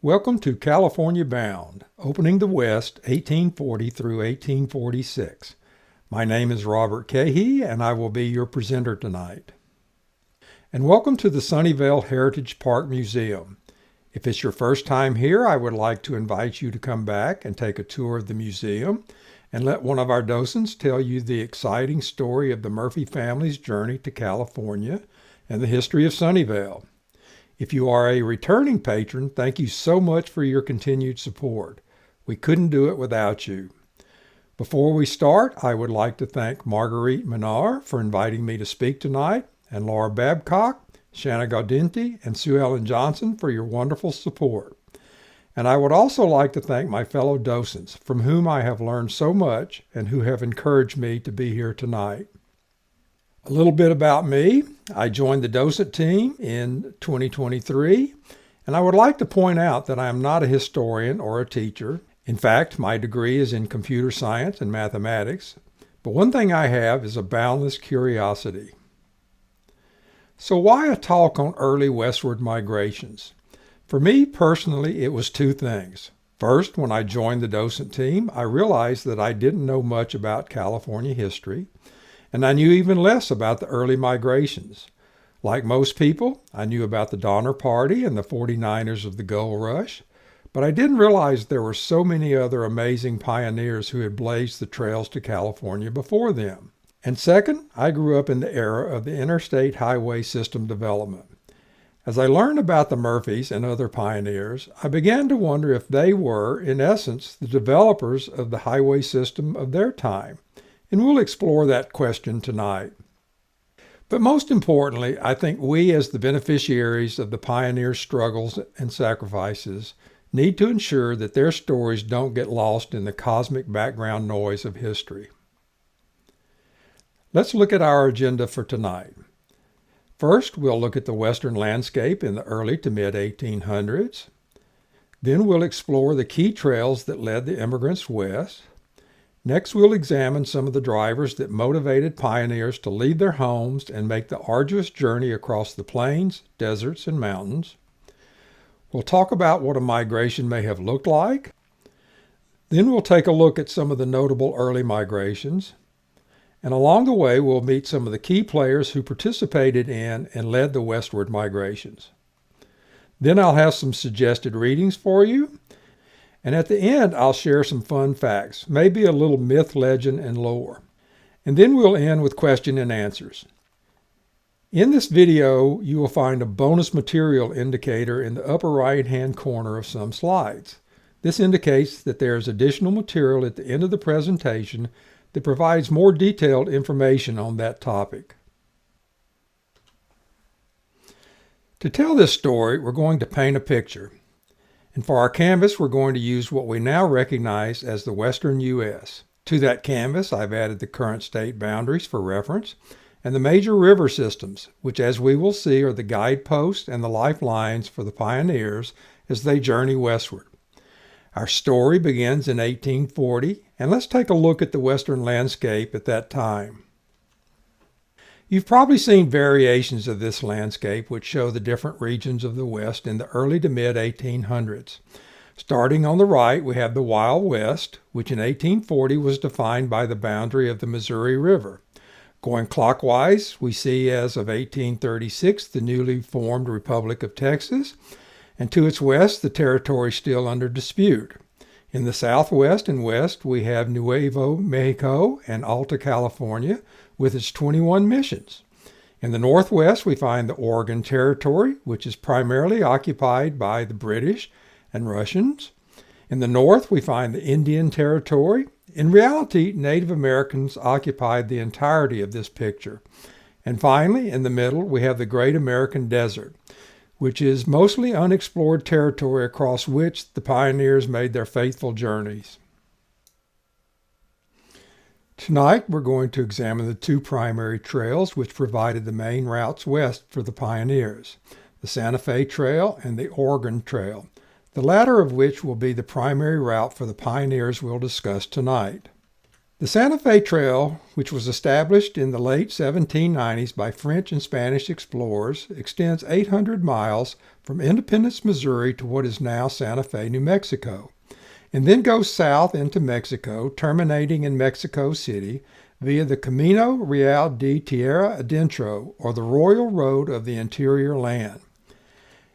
Welcome to California Bound, Opening the West, 1840 through 1846. My name is Robert Keahey, and I will be your presenter tonight. And welcome to the Sunnyvale Heritage Park Museum. If it's your first time here, I would like to invite you to come back and take a tour of the museum and let one of our docents tell you the exciting story of the Murphy family's journey to California and the history of Sunnyvale. If you are a returning patron, thank you so much for your continued support. We couldn't do it without you. Before we start, I would like to thank Marguerite Menard for inviting me to speak tonight, and Laura Babcock, Shanna Gaudenti, and Sue Ellen Johnson for your wonderful support. And I would also like to thank my fellow docents, from whom I have learned so much and who have encouraged me to be here tonight. A little bit about me. I joined the docent team in 2023, and I would like to point out that I am not a historian or a teacher. In fact, my degree is in computer science and mathematics, but one thing I have is a boundless curiosity. So why a talk on early westward migrations? For me personally, it was two things. First, when I joined the docent team, I realized that I didn't know much about California history, and I knew even less about the early migrations. Like most people, I knew about the Donner Party and the 49ers of the Gold Rush, but I didn't realize there were so many other amazing pioneers who had blazed the trails to California before them. And second, I grew up in the era of the interstate highway system development. As I learned about the Murphys and other pioneers, I began to wonder if they were, in essence, the developers of the highway system of their time. And we'll explore that question tonight. But most importantly, I think we as the beneficiaries of the pioneers' struggles and sacrifices need to ensure that their stories don't get lost in the cosmic background noise of history. Let's look at our agenda for tonight. First, we'll look at the western landscape in the early to mid-1800s. Then we'll explore the key trails that led the immigrants west. Next, we'll examine some of the drivers that motivated pioneers to leave their homes and make the arduous journey across the plains, deserts, and mountains. We'll talk about what a migration may have looked like. Then we'll take a look at some of the notable early migrations. And along the way, we'll meet some of the key players who participated in and led the westward migrations. Then I'll have some suggested readings for you. And at the end, I'll share some fun facts, maybe a little myth, legend, and lore. And then we'll end with question and answers. In this video, you will find a bonus material indicator in the upper right-hand corner of some slides. This indicates that there is additional material at the end of the presentation that provides more detailed information on that topic. To tell this story, we're going to paint a picture. And for our canvas, we're going to use what we now recognize as the western U.S. To that canvas, I've added the current state boundaries for reference and the major river systems, which as we will see are the guideposts and the lifelines for the pioneers as they journey westward. Our story begins in 1840, and let's take a look at the western landscape at that time. You've probably seen variations of this landscape which show the different regions of the West in the early to mid-1800s. Starting on the right, we have the Wild West, which in 1840 was defined by the boundary of the Missouri River. Going clockwise, we see as of 1836 the newly formed Republic of Texas, and to its west, the territory still under dispute. In the southwest and west, we have Nuevo Mexico and Alta California, with its 21 missions. In the northwest, we find the Oregon Territory, which is primarily occupied by the British and Russians. In the north, we find the Indian Territory. In reality, Native Americans occupied the entirety of this picture. And finally, in the middle, we have the Great American Desert, which is mostly unexplored territory across which the pioneers made their faithful journeys. Tonight, we're going to examine the two primary trails which provided the main routes west for the pioneers, the Santa Fe Trail and the Oregon Trail, the latter of which will be the primary route for the pioneers we'll discuss tonight. The Santa Fe Trail, which was established in the late 1790s by French and Spanish explorers, extends 800 miles from Independence, Missouri to what is now Santa Fe, New Mexico, and then goes south into Mexico, terminating in Mexico City via the Camino Real de Tierra Adentro, or the Royal Road of the Interior Land.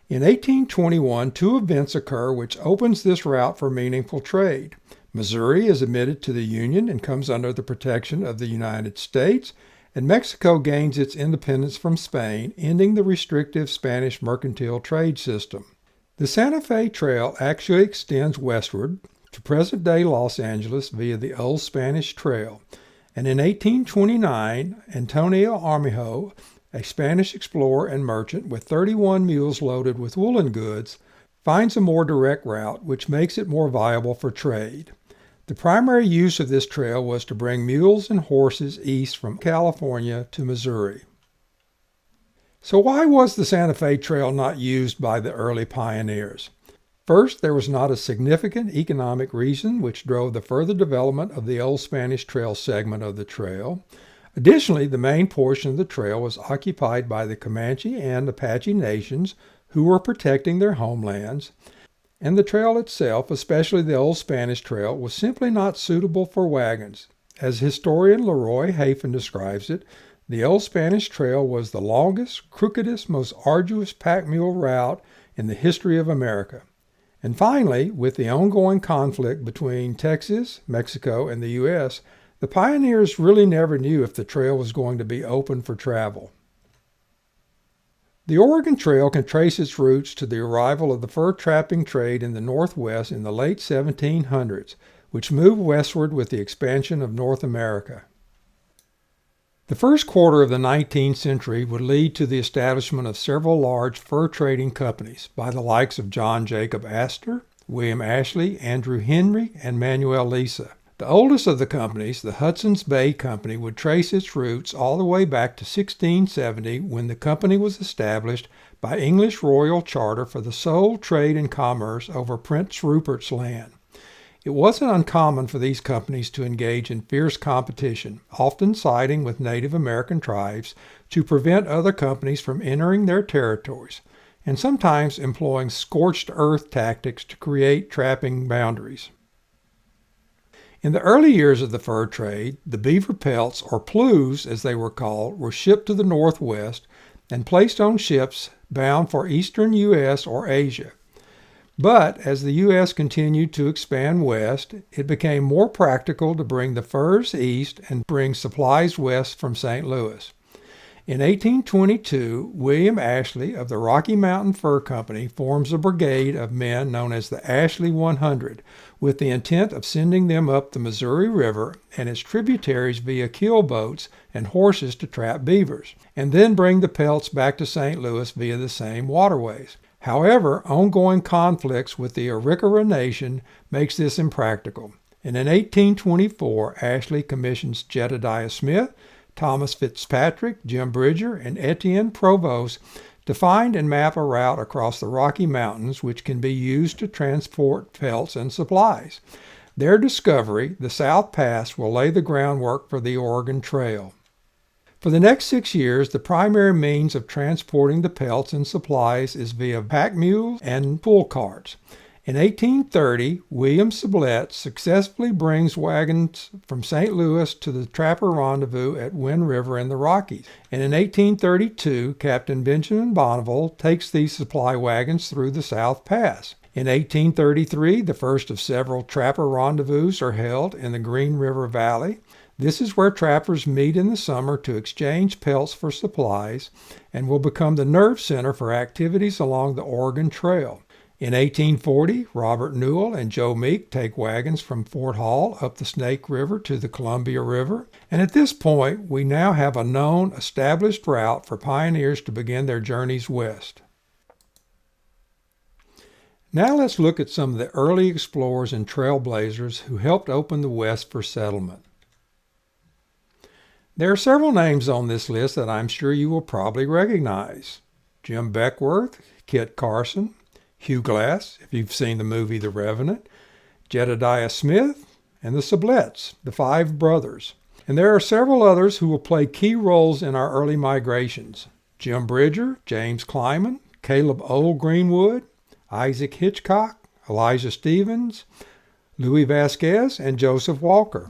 In 1821, two events occur which opens this route for meaningful trade. Missouri is admitted to the Union and comes under the protection of the United States, and Mexico gains its independence from Spain, ending the restrictive Spanish mercantile trade system. The Santa Fe Trail actually extends westward to present-day Los Angeles via the Old Spanish Trail, and in 1829, Antonio Armijo, a Spanish explorer and merchant with 31 mules loaded with woolen goods, finds a more direct route which makes it more viable for trade. The primary use of this trail was to bring mules and horses east from California to Missouri. So why was the Santa Fe Trail not used by the early pioneers? First, there was not a significant economic reason which drove the further development of the Old Spanish Trail segment of the trail. Additionally, the main portion of the trail was occupied by the Comanche and Apache nations who were protecting their homelands, and the trail itself, especially the Old Spanish Trail, was simply not suitable for wagons. As historian Leroy Hafen describes it, the Old Spanish Trail was the longest, crookedest, most arduous pack mule route in the history of America. And finally, with the ongoing conflict between Texas, Mexico, and the U.S., the pioneers really never knew if the trail was going to be open for travel. The Oregon Trail can trace its roots to the arrival of the fur trapping trade in the Northwest in the late 1700s, which moved westward with the expansion of North America. The first quarter of the 19th century would lead to the establishment of several large fur trading companies by the likes of John Jacob Astor, William Ashley, Andrew Henry, and Manuel Lisa. The oldest of the companies, the Hudson's Bay Company, would trace its roots all the way back to 1670 when the company was established by English royal charter for the sole trade and commerce over Prince Rupert's land. It wasn't uncommon for these companies to engage in fierce competition, often siding with Native American tribes to prevent other companies from entering their territories, and sometimes employing scorched earth tactics to create trapping boundaries. In the early years of the fur trade, the beaver pelts, or plues as they were called, were shipped to the Northwest and placed on ships bound for eastern U.S. or Asia. But as the U.S. continued to expand west, it became more practical to bring the furs east and bring supplies west from St. Louis. In 1822, William Ashley of the Rocky Mountain Fur Company forms a brigade of men known as the Ashley 100, with the intent of sending them up the Missouri River and its tributaries via keel boats and horses to trap beavers, and then bring the pelts back to St. Louis via the same waterways. However, ongoing conflicts with the Arikara Nation makes this impractical, and in 1824, Ashley commissions Jedediah Smith, Thomas Fitzpatrick, Jim Bridger, and Etienne Provost to find and map a route across the Rocky Mountains which can be used to transport pelts and supplies. Their discovery, the South Pass, will lay the groundwork for the Oregon Trail. For the next 6 years, the primary means of transporting the pelts and supplies is via pack mules and pull carts. In 1830, William Sublette successfully brings wagons from St. Louis to the Trapper Rendezvous at Wind River in the Rockies. And in 1832, Captain Benjamin Bonneville takes these supply wagons through the South Pass. In 1833, the first of several Trapper Rendezvous are held in the Green River Valley. This is where trappers meet in the summer to exchange pelts for supplies and will become the nerve center for activities along the Oregon Trail. In 1840, Robert Newell and Joe Meek take wagons from Fort Hall up the Snake River to the Columbia River, and at this point, we now have a known, established route for pioneers to begin their journeys west. Now let's look at some of the early explorers and trailblazers who helped open the West for settlement. There are several names on this list that I'm sure you will probably recognize. Jim Beckworth, Kit Carson, Hugh Glass, if you've seen the movie The Revenant, Jedediah Smith, and the Sublets, the five brothers. And there are several others who will play key roles in our early migrations. Jim Bridger, James Kleiman, Caleb Old Greenwood, Isaac Hitchcock, Elijah Stevens, Louis Vasquez, and Joseph Walker.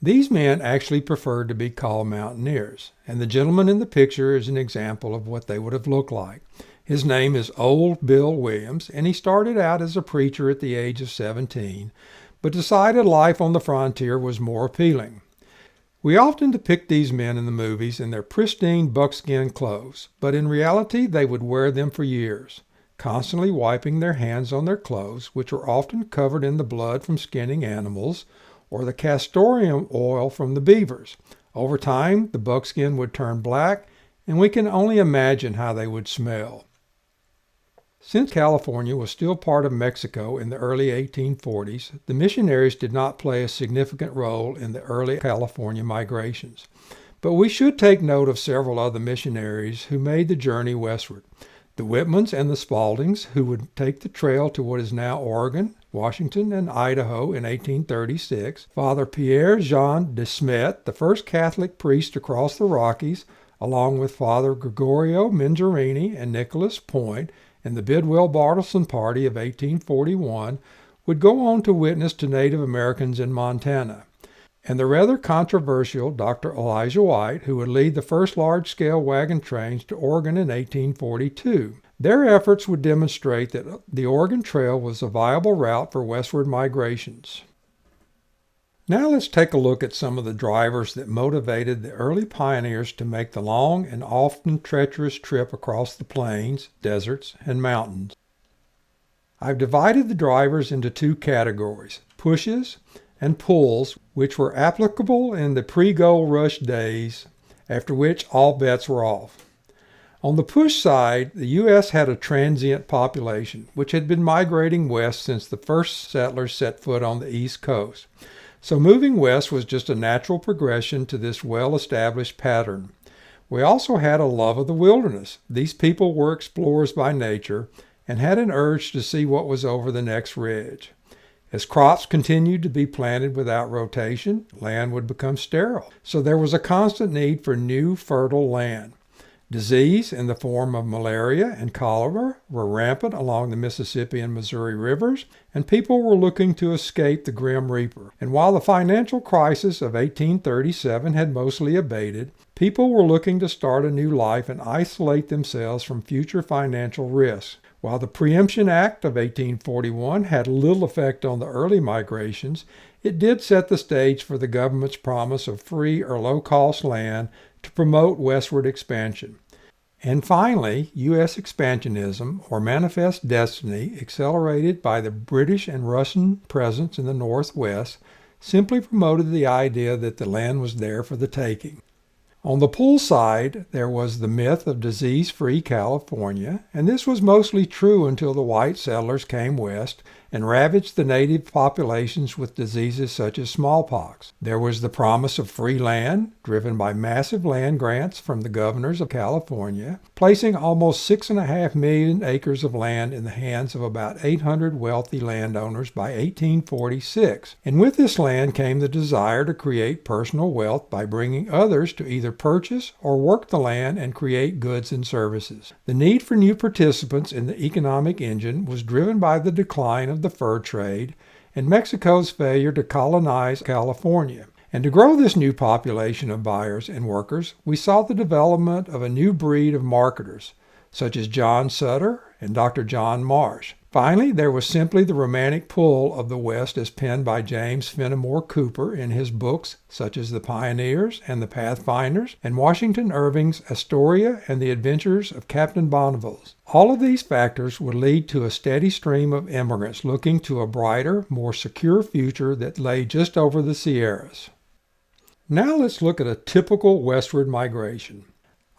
These men actually preferred to be called mountaineers, and the gentleman in the picture is an example of what they would have looked like. His name is Old Bill Williams, and he started out as a preacher at the age of 17, but decided life on the frontier was more appealing. We often depict these men in the movies in their pristine buckskin clothes, but in reality they would wear them for years, constantly wiping their hands on their clothes, which were often covered in the blood from skinning animals, or the castoreum oil from the beavers. Over time, the buckskin would turn black, and we can only imagine how they would smell. Since California was still part of Mexico in the early 1840s, the missionaries did not play a significant role in the early California migrations. But we should take note of several other missionaries who made the journey westward. The Whitmans and the Spaldings, who would take the trail to what is now Oregon, Washington, and Idaho in 1836. Father Pierre Jean de Smet, the first Catholic priest to cross the Rockies, along with Father Gregorio Mingerini and Nicholas Point, and the Bidwell Bartleson Party of 1841, would go on to witness to Native Americans in Montana. And the rather controversial Dr. Elijah White, who would lead the first large-scale wagon trains to Oregon in 1842. Their efforts would demonstrate that the Oregon Trail was a viable route for westward migrations. Now let's take a look at some of the drivers that motivated the early pioneers to make the long and often treacherous trip across the plains, deserts, and mountains. I've divided the drivers into two categories, pushes and pulls, which were applicable in the pre-gold rush days, after which all bets were off. On the push side, the U.S. had a transient population, which had been migrating west since the first settlers set foot on the East Coast. So moving west was just a natural progression to this well-established pattern. We also had a love of the wilderness. These people were explorers by nature and had an urge to see what was over the next ridge. As crops continued to be planted without rotation, land would become sterile. So there was a constant need for new, fertile land. Disease in the form of malaria and cholera were rampant along the Mississippi and Missouri rivers, and people were looking to escape the grim reaper. And while the financial crisis of 1837 had mostly abated, people were looking to start a new life and isolate themselves from future financial risks. While the Preemption Act of 1841 had little effect on the early migrations, it did set the stage for the government's promise of free or low-cost land to promote westward expansion. And finally, U.S. expansionism, or manifest destiny, accelerated by the British and Russian presence in the Northwest, simply promoted the idea that the land was there for the taking. On the pull side, there was the myth of disease-free California, and this was mostly true until the white settlers came west and ravaged the native populations with diseases such as smallpox. There was the promise of free land, driven by massive land grants from the governors of California, placing almost 6.5 million acres of land in the hands of about 800 wealthy landowners by 1846. And with this land came the desire to create personal wealth by bringing others to either purchase or work the land and create goods and services. The need for new participants in the economic engine was driven by the decline of the fur trade and Mexico's failure to colonize California. And to grow this new population of buyers and workers, we saw the development of a new breed of marketers, such as John Sutter and Dr. John Marsh. Finally, there was simply the romantic pull of the West as penned by James Fenimore Cooper in his books such as The Pioneers and The Pathfinders, and Washington Irving's Astoria and the Adventures of Captain Bonneville. All of these factors would lead to a steady stream of immigrants looking to a brighter, more secure future that lay just over the Sierras. Now let's look at a typical westward migration.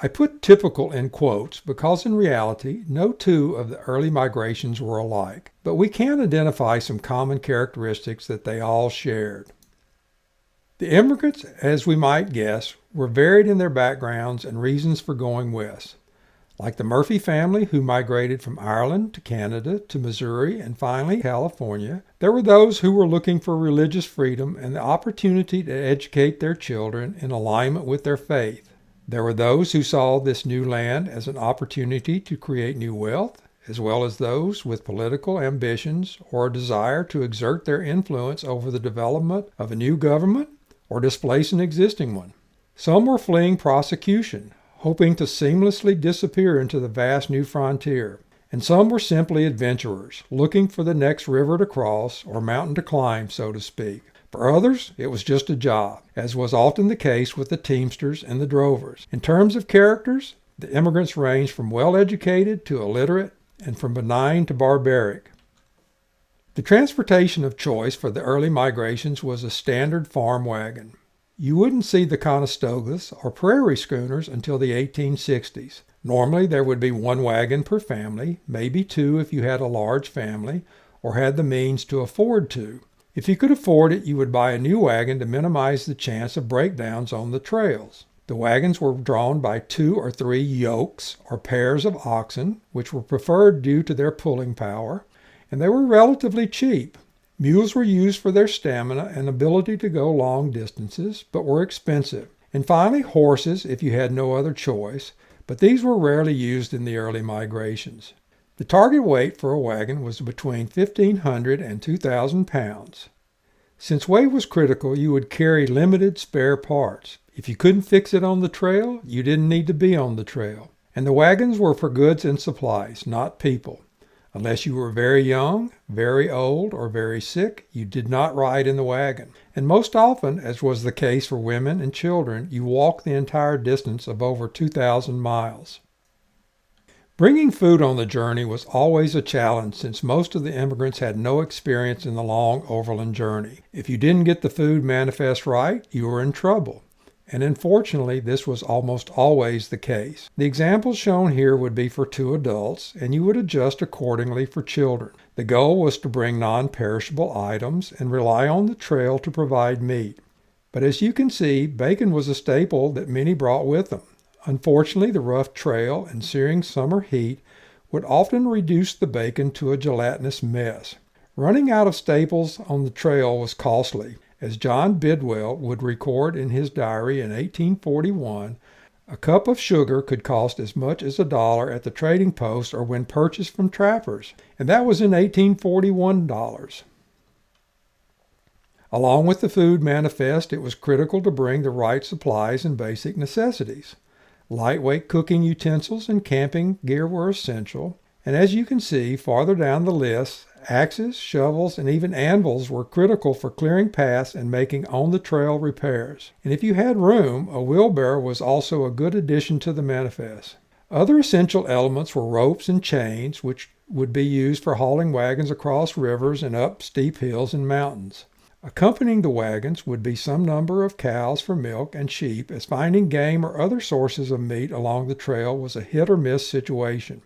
I put typical in quotes because in reality, no two of the early migrations were alike, but we can identify some common characteristics that they all shared. The immigrants, as we might guess, were varied in their backgrounds and reasons for going west. Like the Murphy family who migrated from Ireland to Canada to Missouri and finally California, there were those who were looking for religious freedom and the opportunity to educate their children in alignment with their faith. There were those who saw this new land as an opportunity to create new wealth, as well as those with political ambitions or a desire to exert their influence over the development of a new government or displace an existing one. Some were fleeing prosecution, hoping to seamlessly disappear into the vast new frontier. And some were simply adventurers, looking for the next river to cross or mountain to climb, so to speak. For others, it was just a job, as was often the case with the teamsters and the drovers. In terms of characters, the immigrants ranged from well-educated to illiterate and from benign to barbaric. The transportation of choice for the early migrations was a standard farm wagon. You wouldn't see the Conestogas or prairie schooners until the 1860s. Normally, there would be one wagon per family, maybe two if you had a large family or had the means to afford two. If you could afford it, you would buy a new wagon to minimize the chance of breakdowns on the trails. The wagons were drawn by 2 or 3 yokes or pairs of oxen, which were preferred due to their pulling power, and they were relatively cheap. Mules were used for their stamina and ability to go long distances, but were expensive. And finally, horses if you had no other choice, but these were rarely used in the early migrations. The target weight for a wagon was between 1,500 and 2,000 pounds. Since weight was critical, you would carry limited spare parts. If you couldn't fix it on the trail, you didn't need to be on the trail. And the wagons were for goods and supplies, not people. Unless you were very young, very old, or very sick, you did not ride in the wagon. And most often, as was the case for women and children, you walked the entire distance of over 2,000 miles. Bringing food on the journey was always a challenge since most of the immigrants had no experience in the long overland journey. If you didn't get the food manifest right, you were in trouble. And unfortunately, this was almost always the case. The examples shown here would be for 2 adults, and you would adjust accordingly for children. The goal was to bring non-perishable items and rely on the trail to provide meat. But as you can see, bacon was a staple that many brought with them. Unfortunately, the rough trail and searing summer heat would often reduce the bacon to a gelatinous mess. Running out of staples on the trail was costly. As John Bidwell would record in his diary in 1841, a cup of sugar could cost as much as $1 at the trading post or when purchased from trappers, and that was in 1841 dollars. Along with the food manifest, it was critical to bring the right supplies and basic necessities. Lightweight cooking utensils and camping gear were essential, and as you can see farther down the list, axes, shovels, and even anvils were critical for clearing paths and making on-the-trail repairs. And if you had room, a wheelbarrow was also a good addition to the manifest. Other essential elements were ropes and chains, which would be used for hauling wagons across rivers and up steep hills and mountains. Accompanying the wagons would be some number of cows for milk and sheep, as finding game or other sources of meat along the trail was a hit-or-miss situation.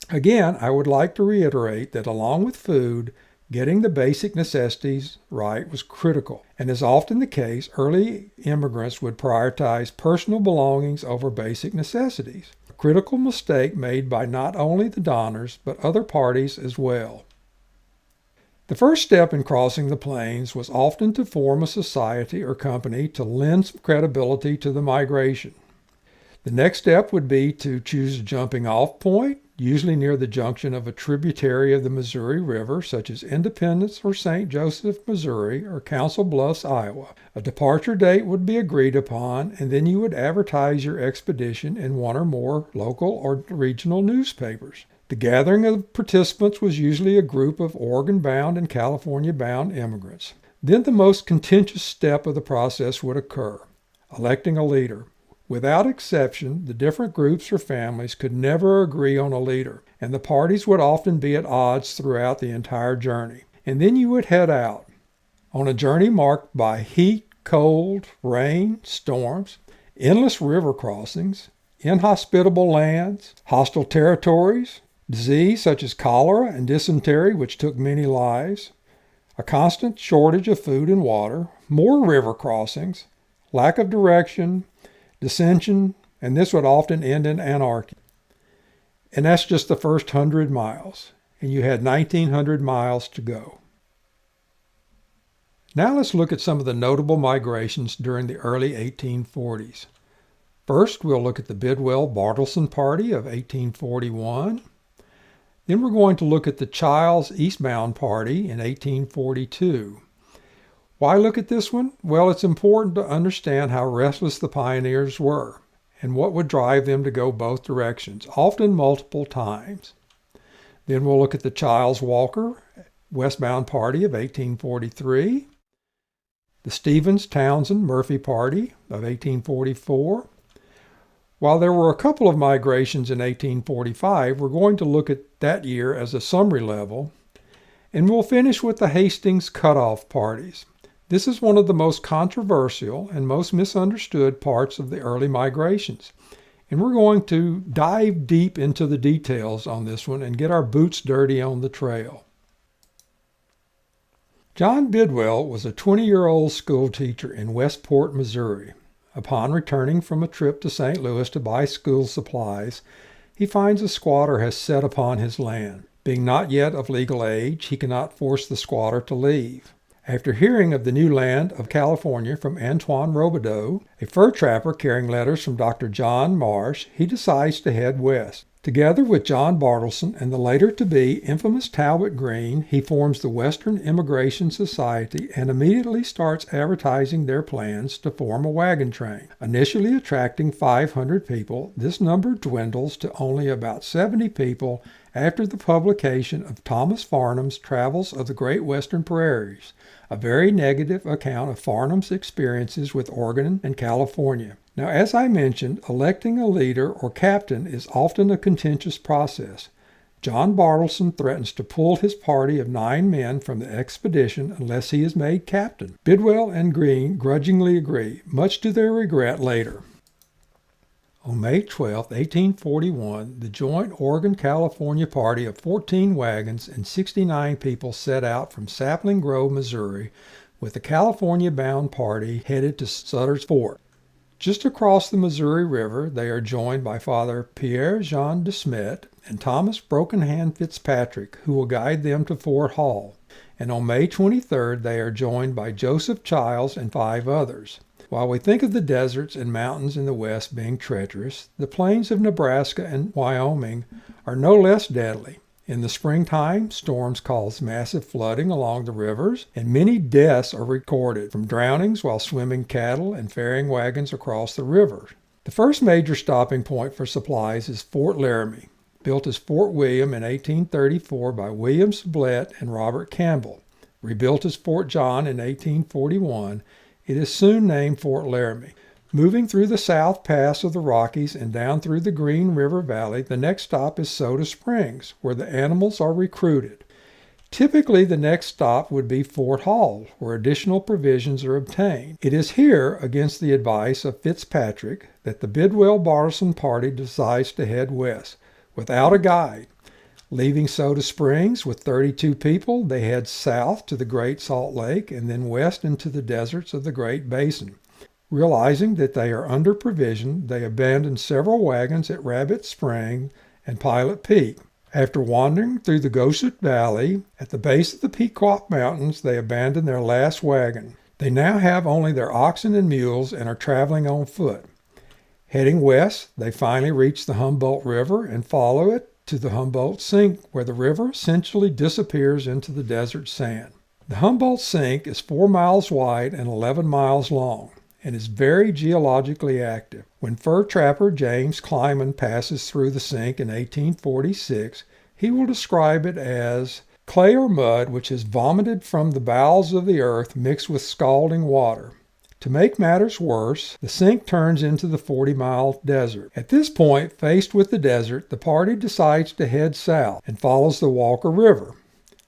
Again, I would like to reiterate that along with food, getting the basic necessities right was critical, and as often the case, early immigrants would prioritize personal belongings over basic necessities, a critical mistake made by not only the Donners, but other parties as well. The first step in crossing the plains was often to form a society or company to lend some credibility to the migration. The next step would be to choose a jumping off point, usually near the junction of a tributary of the Missouri River, such as Independence or St. Joseph, Missouri, or Council Bluffs, Iowa. A departure date would be agreed upon, and then you would advertise your expedition in one or more local or regional newspapers. The gathering of participants was usually a group of Oregon-bound and California-bound immigrants. Then the most contentious step of the process would occur, electing a leader. Without exception, the different groups or families could never agree on a leader, and the parties would often be at odds throughout the entire journey. And then you would head out on a journey marked by heat, cold, rain, storms, endless river crossings, inhospitable lands, hostile territories, disease such as cholera and dysentery, which took many lives, a constant shortage of food and water, more river crossings, lack of direction, dissension, and this would often end in anarchy. And that's just the first 100 miles. And you had 1,900 miles to go. Now let's look at some of the notable migrations during the early 1840s. First, we'll look at the Bidwell-Bartleson Party of 1841. Then we're going to look at the Childs Eastbound Party in 1842. Why look at this one? Well, it's important to understand how restless the pioneers were and what would drive them to go both directions, often multiple times. Then we'll look at the Childs-Walker Westbound Party of 1843, the Stevens-Townsend-Murphy Party of 1844. While there were a couple of migrations in 1845, we're going to look at that year as a summary level, and we'll finish with the Hastings Cutoff Parties. This is one of the most controversial and most misunderstood parts of the early migrations, and we're going to dive deep into the details on this one and get our boots dirty on the trail. John Bidwell was a 20-year-old school teacher in Westport, Missouri. Upon returning from a trip to St. Louis to buy school supplies, he finds a squatter has set upon his land. Being not yet of legal age, he cannot force the squatter to leave. After hearing of the new land of California from Antoine Robideau, a fur trapper carrying letters from Dr. John Marsh, he decides to head west. Together with John Bartleson and the later-to-be infamous Talbot Green, he forms the Western Immigration Society and immediately starts advertising their plans to form a wagon train. Initially attracting 500 people, this number dwindles to only about 70 people after the publication of Thomas Farnham's Travels of the Great Western Prairies, a very negative account of Farnham's experiences with Oregon and California. Now, as I mentioned, electing a leader or captain is often a contentious process. John Bartleson threatens to pull his party of 9 men from the expedition unless he is made captain. Bidwell and Green grudgingly agree, much to their regret later. On May 12, 1841, the joint Oregon-California party of 14 wagons and 69 people set out from Sapling Grove, Missouri, with the California-bound party headed to Sutter's Fort. Just across the Missouri River, they are joined by Father Pierre-Jean de Smet and Thomas Broken Hand Fitzpatrick, who will guide them to Fort Hall. And on May 23rd, they are joined by Joseph Childs and 5 others. While we think of the deserts and mountains in the west being treacherous, the plains of Nebraska and Wyoming are no less deadly. In the springtime, storms cause massive flooding along the rivers, and many deaths are recorded from drownings while swimming cattle and ferrying wagons across the river. The first major stopping point for supplies is Fort Laramie, built as Fort William in 1834 by William Sublette and Robert Campbell. Rebuilt as Fort John in 1841, it is soon named Fort Laramie. Moving through the South Pass of the Rockies and down through the Green River Valley, the next stop is Soda Springs, where the animals are recruited. Typically, the next stop would be Fort Hall, where additional provisions are obtained. It is here, against the advice of Fitzpatrick, that the Bidwell-Bartleson party decides to head west, without a guide. Leaving Soda Springs with 32 people, they head south to the Great Salt Lake and then west into the deserts of the Great Basin. Realizing that they are under-provisioned, they abandon several wagons at Rabbit Spring and Pilot Peak. After wandering through the Gossett Valley, at the base of the Pequot Mountains, they abandon their last wagon. They now have only their oxen and mules and are traveling on foot. Heading west, they finally reach the Humboldt River and follow it to the Humboldt Sink, where the river essentially disappears into the desert sand. The Humboldt Sink is 4 miles wide and 11 miles long, and is very geologically active. When fur trapper James Kleiman passes through the sink in 1846, he will describe it as clay or mud which has vomited from the bowels of the earth mixed with scalding water. To make matters worse, the sink turns into the 40-mile desert. At this point, faced with the desert, the party decides to head south and follows the Walker River.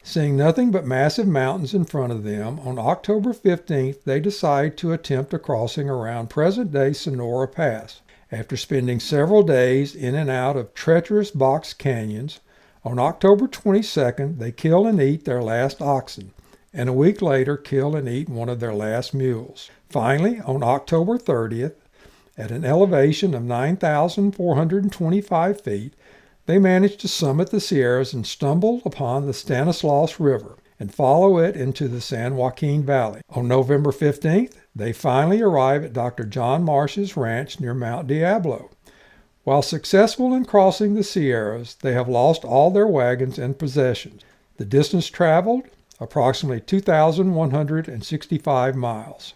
Seeing nothing but massive mountains in front of them, on October 15th, they decide to attempt a crossing around present-day Sonora Pass. After spending several days in and out of treacherous box canyons, on October 22nd, they kill and eat their last oxen, and a week later kill and eat one of their last mules. Finally, on October 30th, at an elevation of 9,425 feet, they manage to summit the Sierras and stumble upon the Stanislaus River and follow it into the San Joaquin Valley. On November 15th, they finally arrive at Dr. John Marsh's ranch near Mount Diablo. While successful in crossing the Sierras, they have lost all their wagons and possessions. The distance traveled, approximately 2,165 miles.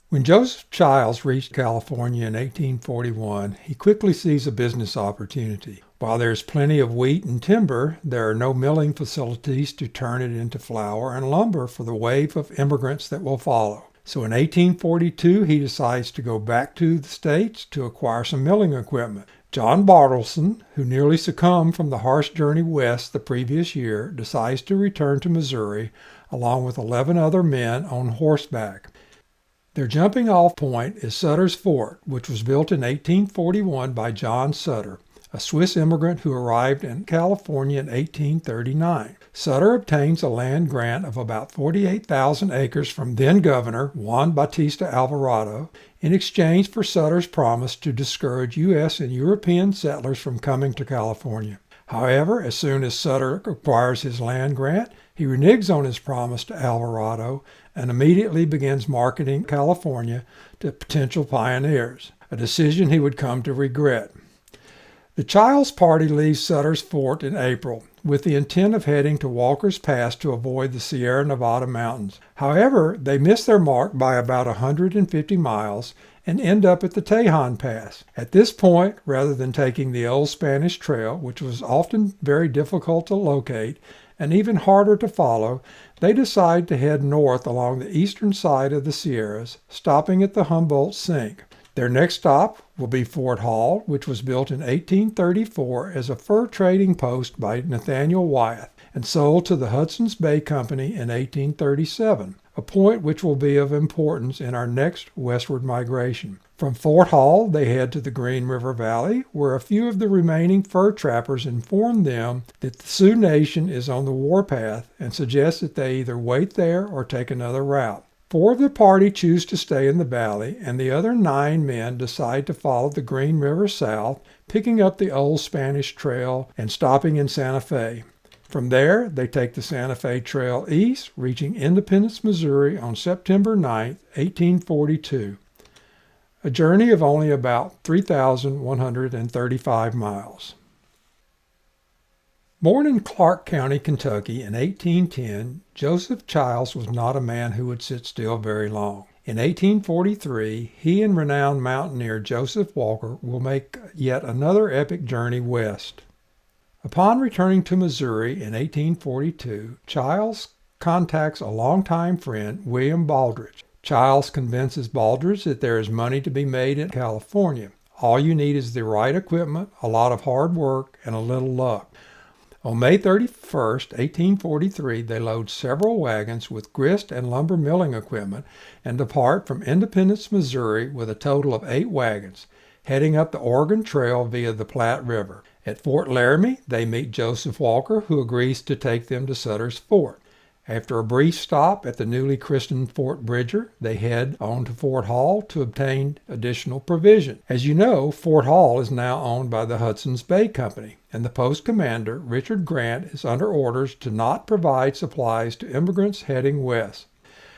When Joseph Childs reached California in 1841, he quickly sees a business opportunity. While there's plenty of wheat and timber, there are no milling facilities to turn it into flour and lumber for the wave of immigrants that will follow. So in 1842, he decides to go back to the States to acquire some milling equipment. John Bartleson, who nearly succumbed from the harsh journey west the previous year, decides to return to Missouri along with 11 other men on horseback. Their jumping off point is Sutter's Fort, which was built in 1841 by John Sutter, a Swiss immigrant who arrived in California in 1839. Sutter obtains a land grant of about 48,000 acres from then-Governor Juan Bautista Alvarado in exchange for Sutter's promise to discourage U.S. and European settlers from coming to California. However, as soon as Sutter acquires his land grant, he reneges on his promise to Alvarado and immediately begins marketing California to potential pioneers, a decision he would come to regret. The Childs party leaves Sutter's Fort in April with the intent of heading to Walker's Pass to avoid the Sierra Nevada mountains. However, they miss their mark by about 150 miles and end up at the Tejon Pass. At this point, rather than taking the old Spanish Trail, which was often very difficult to locate and even harder to follow, they decide to head north along the eastern side of the Sierras, stopping at the Humboldt Sink. Their next stop will be Fort Hall, which was built in 1834 as a fur trading post by Nathaniel Wyeth and sold to the Hudson's Bay Company in 1837, a point which will be of importance in our next westward migration. From Fort Hall, they head to the Green River Valley, where a few of the remaining fur trappers inform them that the Sioux Nation is on the warpath and suggest that they either wait there or take another route. 4 of the party choose to stay in the valley, and the other 9 men decide to follow the Green River south, picking up the old Spanish Trail and stopping in Santa Fe. From there, they take the Santa Fe Trail east, reaching Independence, Missouri on September 9, 1842. A journey of only about 3,135 miles. Born in Clark County, Kentucky in 1810, Joseph Childs was not a man who would sit still very long. In 1843, he and renowned mountaineer Joseph Walker will make yet another epic journey west. Upon returning to Missouri in 1842, Childs contacts a longtime friend, William Baldridge. Childs convinces Baldridge that there is money to be made in California. All you need is the right equipment, a lot of hard work, and a little luck. On May 31st, 1843, they load several wagons with grist and lumber milling equipment and depart from Independence, Missouri with a total of 8 wagons, heading up the Oregon Trail via the Platte River. At Fort Laramie, they meet Joseph Walker, who agrees to take them to Sutter's Fort. After a brief stop at the newly christened Fort Bridger, they head on to Fort Hall to obtain additional provision. As you know, Fort Hall is now owned by the Hudson's Bay Company, and the post commander, Richard Grant, is under orders to not provide supplies to immigrants heading west.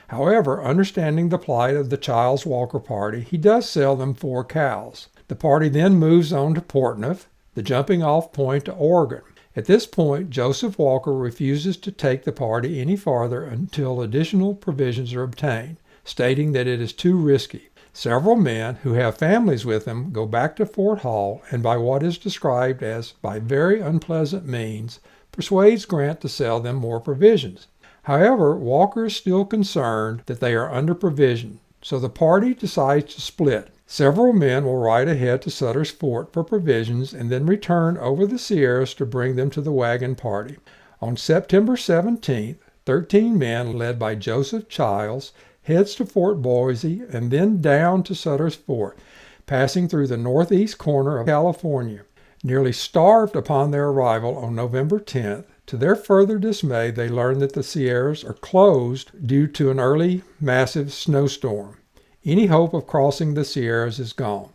However, understanding the plight of the Childs Walker party, he does sell them 4 cows. The party then moves on to Portneuf, the jumping off point to Oregon. At this point, Joseph Walker refuses to take the party any farther until additional provisions are obtained, stating that it is too risky. Several men who have families with them go back to Fort Hall and, by what is described as by very unpleasant means, persuades Grant to sell them more provisions. However, Walker is still concerned that they are under-provisioned, so the party decides to split. Several men will ride ahead to Sutter's Fort for provisions and then return over the Sierras to bring them to the wagon party. On September 17th, 13 men led by Joseph Childs heads to Fort Boise and then down to Sutter's Fort, passing through the northeast corner of California. Nearly starved upon their arrival on November 10th, to their further dismay, they learn that the Sierras are closed due to an early massive snowstorm. Any hope of crossing the Sierras is gone.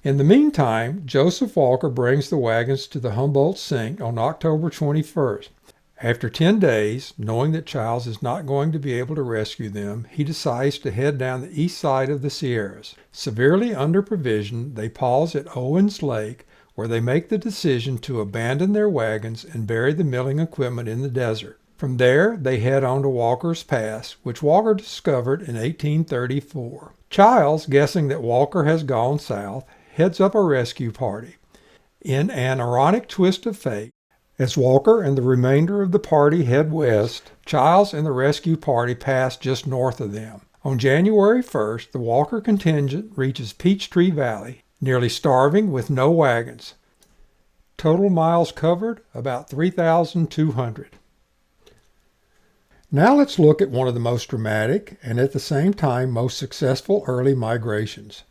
In the meantime, Joseph Walker brings the wagons to the Humboldt Sink on October 21st. After 10 days, knowing that Childs is not going to be able to rescue them, he decides to head down the east side of the Sierras. Severely under-provisioned, they pause at Owens Lake, where they make the decision to abandon their wagons and bury the milling equipment in the desert. From there, they head on to Walker's Pass, which Walker discovered in 1834. Childs, guessing that Walker has gone south, heads up a rescue party. In an ironic twist of fate, as Walker and the remainder of the party head west, Childs and the rescue party pass just north of them. On January 1st, the Walker contingent reaches Peachtree Valley, nearly starving with no wagons. Total miles covered, about 3,200. Now let's look at one of the most dramatic and at the same time most successful early migrations.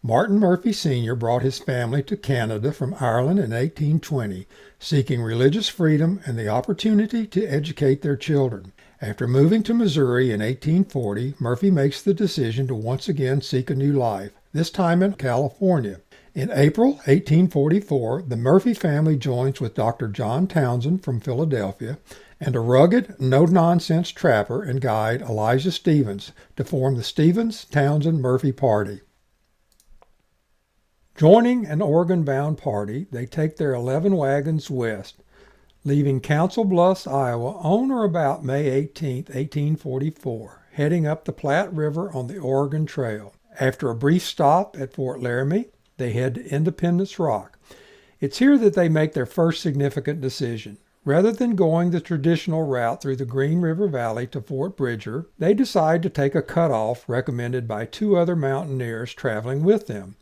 Martin Murphy Sr. brought his family to Canada from Ireland in 1820, seeking religious freedom and the opportunity to educate their children. After moving to Missouri in 1840, Murphy makes the decision to once again seek a new life, this time in California. In April 1844, the Murphy family joins with Dr. John Townsend from Philadelphia and a rugged, no-nonsense trapper and guide, Elijah Stevens, to form the Stevens-Townsend-Murphy Party. Joining an Oregon-bound party, they take their 11 wagons west, leaving Council Bluffs, Iowa on or about May 18, 1844, heading up the Platte River on the Oregon Trail. After a brief stop at Fort Laramie, they head to Independence Rock. It's here that they make their first significant decision. Rather than going the traditional route through the Green River Valley to Fort Bridger, they decide to take a cutoff recommended by 2 other mountaineers traveling with them,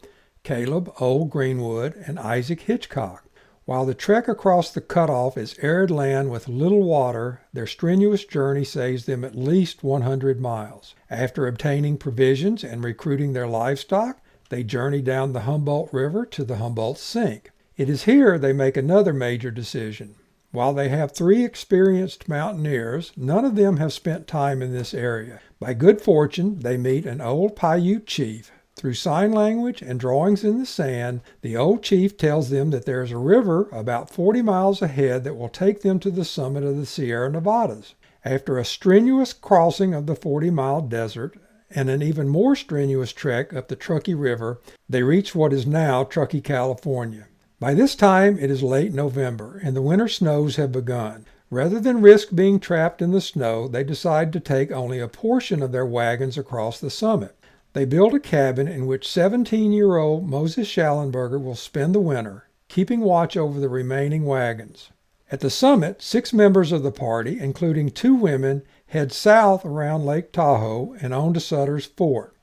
Caleb Old Greenwood and Isaac Hitchcock. While the trek across the cutoff is arid land with little water, their strenuous journey saves them at least 100 miles. After obtaining provisions and recruiting their livestock, they journey down the Humboldt River to the Humboldt Sink. It is here they make another major decision. While they have 3 experienced mountaineers, none of them have spent time in this area. By good fortune, they meet an old Paiute chief. Through sign language and drawings in the sand, the old chief tells them that there is a river about 40 miles ahead that will take them to the summit of the Sierra Nevadas. After a strenuous crossing of the 40-mile desert and an even more strenuous trek up the Truckee River, they reach what is now Truckee, California. By this time, it is late November, and the winter snows have begun. Rather than risk being trapped in the snow, they decide to take only a portion of their wagons across the summit. They build a cabin in which 17-year-old Moses Schallenberger will spend the winter, keeping watch over the remaining wagons. At the summit, 6 members of the party, including 2 women, head south around Lake Tahoe and on to Sutter's Fort.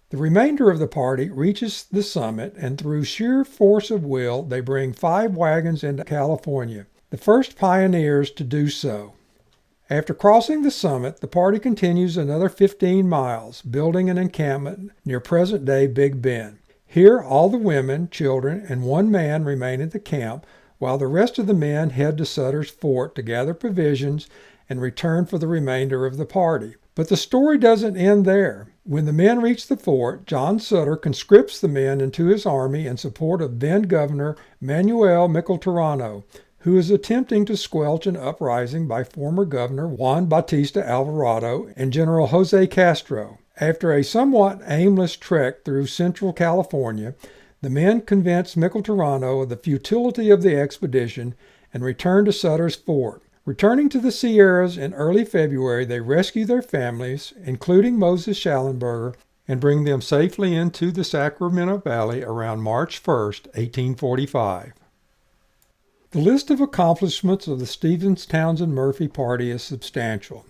The remainder of the party reaches the summit, and through sheer force of will, they bring 5 wagons into California, the first pioneers to do so. After crossing the summit, the party continues another 15 miles, building an encampment near present-day Big Bend. Here, all the women, children, and 1 man remain at the camp, while the rest of the men head to Sutter's Fort to gather provisions and return for the remainder of the party. But the story doesn't end there. When the men reach the fort, John Sutter conscripts the men into his army in support of then-Governor Manuel Micheltoreno, who is attempting to squelch an uprising by former Governor Juan Bautista Alvarado and General Jose Castro. After a somewhat aimless trek through central California, the men convince Micheltoreno of the futility of the expedition and return to Sutter's Fort. Returning to the Sierras in early February, they rescue their families, including Moses Schallenberger, and bring them safely into the Sacramento Valley around March 1st, 1845. The list of accomplishments of the Stevens-Townsend-Murphy party is substantial.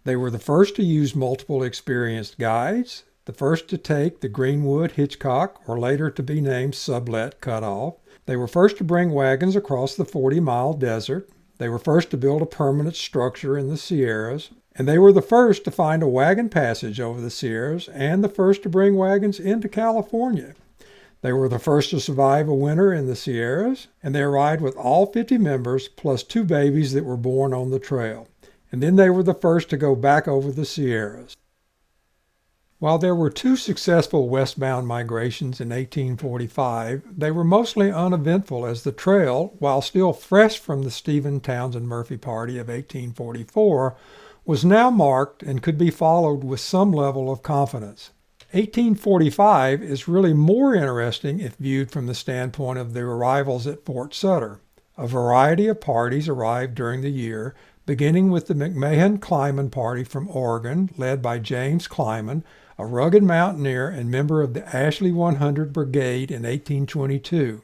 They were the first to use multiple experienced guides, the first to take the Greenwood-Hitchcock, or later to be named Sublet, cutoff. They were first to bring wagons across the 40-mile desert. They were first to build a permanent structure in the Sierras. And they were the first to find a wagon passage over the Sierras and the first to bring wagons into California. They were the first to survive a winter in the Sierras, and they arrived with all 50 members plus 2 babies that were born on the trail. And then they were the first to go back over the Sierras. While there were two successful westbound migrations in 1845, they were mostly uneventful as the trail, while still fresh from the Stephen Townsend Murphy party of 1844, was now marked and could be followed with some level of confidence. 1845 is really more interesting if viewed from the standpoint of the arrivals at Fort Sutter. A variety of parties arrived during the year, beginning with the McMahon-Kleiman party from Oregon, led by James Kleiman, a rugged mountaineer and member of the Ashley 100 Brigade in 1822.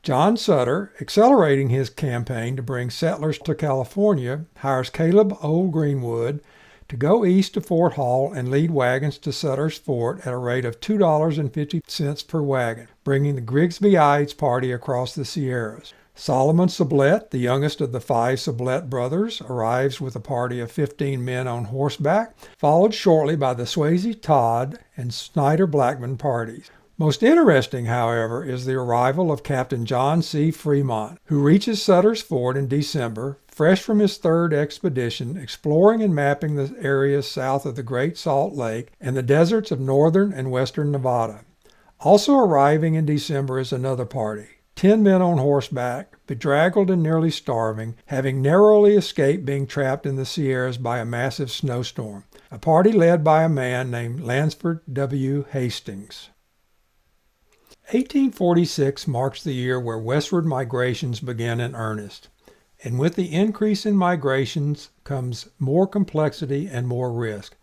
John Sutter, accelerating his campaign to bring settlers to California, hires Caleb Old Greenwood to go east to Fort Hall and lead wagons to Sutter's Fort at a rate of $2.50 per wagon, bringing the Grigsby Ides party across the Sierras. Solomon Sublette, the youngest of the five Sublette brothers, arrives with a party of 15 men on horseback, followed shortly by the Swayze Todd and Snyder Blackman parties. Most interesting, however, is the arrival of Captain John C. Fremont, who reaches Sutter's Fort in December, fresh from his third expedition, exploring and mapping the areas south of the Great Salt Lake and the deserts of northern and western Nevada. Also arriving in December is another party. 10 men on horseback, bedraggled and nearly starving, having narrowly escaped being trapped in the Sierras by a massive snowstorm. A party led by a man named Lansford W. Hastings. 1846 marks the year where westward migrations began in earnest. And with the increase in migrations comes more complexity and more risk.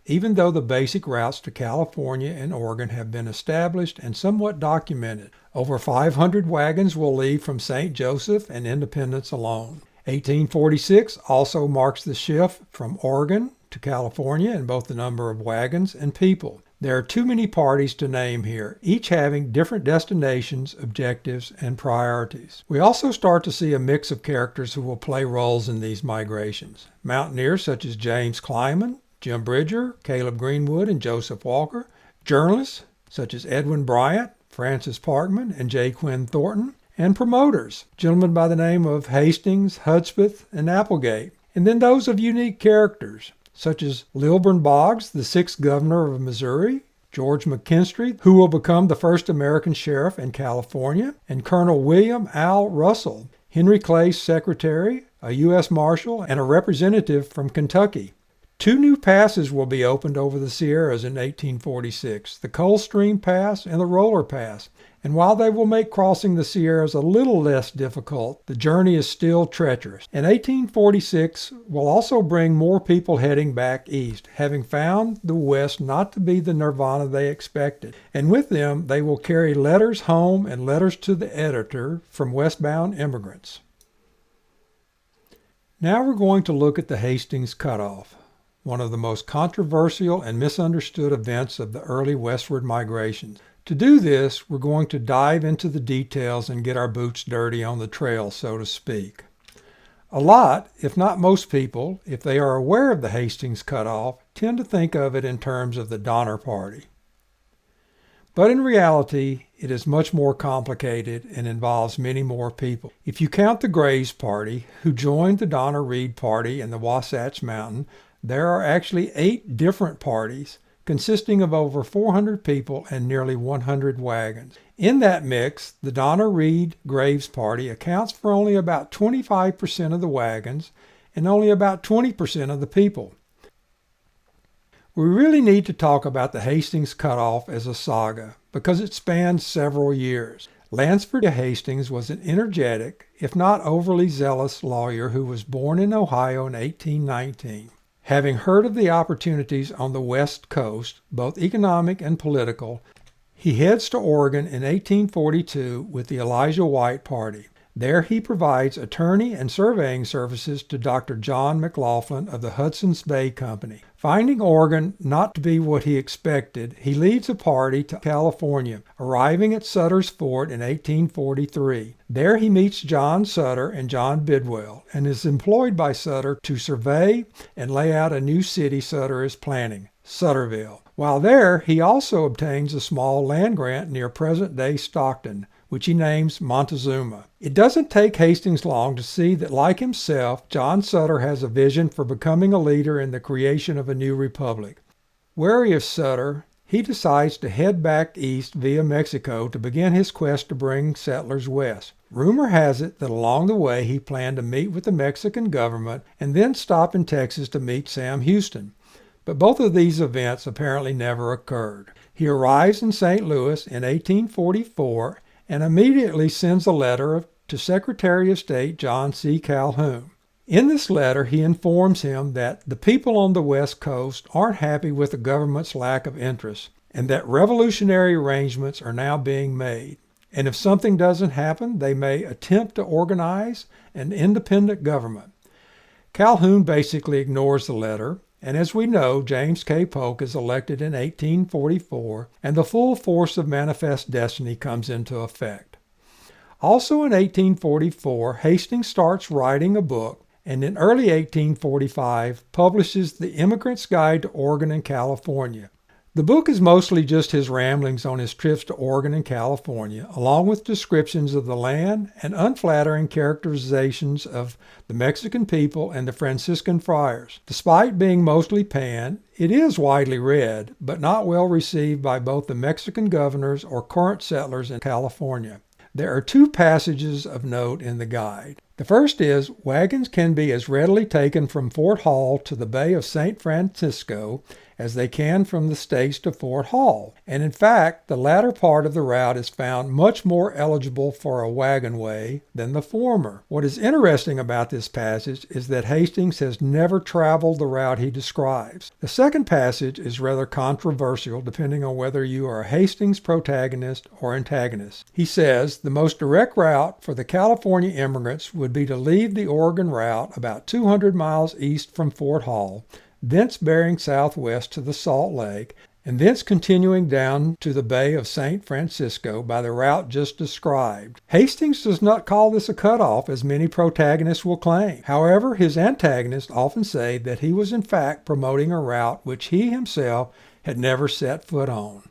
Even though the basic routes to California and Oregon have been established and somewhat documented, over 500 wagons will leave from St. Joseph and Independence alone. 1846 also marks the shift from Oregon to California in both the number of wagons and people. There are too many parties to name here, each having different destinations, objectives, and priorities. We also start to see a mix of characters who will play roles in these migrations. Mountaineers such as James Kleiman, Jim Bridger, Caleb Greenwood, and Joseph Walker. Journalists such as Edwin Bryant, Francis Parkman, and J. Quinn Thornton. And promoters, gentlemen by the name of Hastings, Hudspeth, and Applegate. And then those of unique characters, such as Lilburn Boggs, the 6th governor of Missouri, George McKinstry, who will become the first American sheriff in California, and Colonel William Al Russell, Henry Clay's secretary, a U.S. Marshal, and a representative from Kentucky. 2 new passes will be opened over the Sierras in 1846, the Coldstream Pass and the Roller Pass. And while they will make crossing the Sierras a little less difficult, the journey is still treacherous. And 1846 will also bring more people heading back east, having found the West not to be the nirvana they expected. And with them, they will carry letters home and letters to the editor from westbound immigrants. Now we're going to look at the Hastings Cutoff, one of the most controversial and misunderstood events of the early westward migrations. To do this, we're going to dive into the details and get our boots dirty on the trail, so to speak. A lot, if not most people, if they are aware of the Hastings Cutoff, tend to think of it in terms of the Donner Party. But in reality, it is much more complicated and involves many more people. If you count the Grays Party, who joined the Donner Reed Party in the Wasatch Mountain, there are actually 8 different parties consisting of over 400 people and nearly 100 wagons. In that mix, the Donner Reed Graves Party accounts for only about 25% of the wagons and only about 20% of the people. We really need to talk about the Hastings Cutoff as a saga because it spans several years. Lansford Hastings was an energetic, if not overly zealous lawyer who was born in Ohio in 1819. Having heard of the opportunities on the West Coast, both economic and political, he heads to Oregon in 1842 with the Elijah White Party. There he provides attorney and surveying services to Dr. John McLaughlin of the Hudson's Bay Company. Finding Oregon not to be what he expected, he leads a party to California, arriving at Sutter's Fort in 1843. There he meets John Sutter and John Bidwell and is employed by Sutter to survey and lay out a new city Sutter is planning, Sutterville. While there, he also obtains a small land grant near present-day Stockton, which he names Montezuma. It doesn't take Hastings long to see that, like himself, John Sutter has a vision for becoming a leader in the creation of a new republic. Wary of Sutter, he decides to head back east via Mexico to begin his quest to bring settlers west. Rumor has it that along the way he planned to meet with the Mexican government and then stop in Texas to meet Sam Houston. But both of these events apparently never occurred. He arrives in St. Louis in 1844 and immediately sends a letter to Secretary of State John C. Calhoun. In this letter, he informs him that the people on the West Coast aren't happy with the government's lack of interest and that revolutionary arrangements are now being made. And if something doesn't happen, they may attempt to organize an independent government. Calhoun basically ignores the letter, and as we know, James K. Polk is elected in 1844, and the full force of Manifest Destiny comes into effect. Also in 1844, Hastings starts writing a book, and in early 1845 publishes The Immigrant's Guide to Oregon and California. The book is mostly just his ramblings on his trips to Oregon and California, along with descriptions of the land and unflattering characterizations of the Mexican people and the Franciscan friars. Despite being mostly panned, it is widely read, but not well received by both the Mexican governors or current settlers in California. There are two passages of note in the guide. The first is, wagons can be as readily taken from Fort Hall to the Bay of St. Francisco as they can from the States to Fort Hall, and in fact, the latter part of the route is found much more eligible for a wagon way than the former. What is interesting about this passage is that Hastings has never traveled the route he describes. The second passage is rather controversial depending on whether you are a Hastings protagonist or antagonist. He says, the most direct route for the California immigrants would be to leave the Oregon route about 200 miles east from Fort Hall, thence bearing southwest to the Salt Lake, and thence continuing down to the Bay of St. Francisco by the route just described. Hastings does not call this a cutoff, as many protagonists will claim. However, his antagonists often say that he was in fact promoting a route which he himself had never set foot on.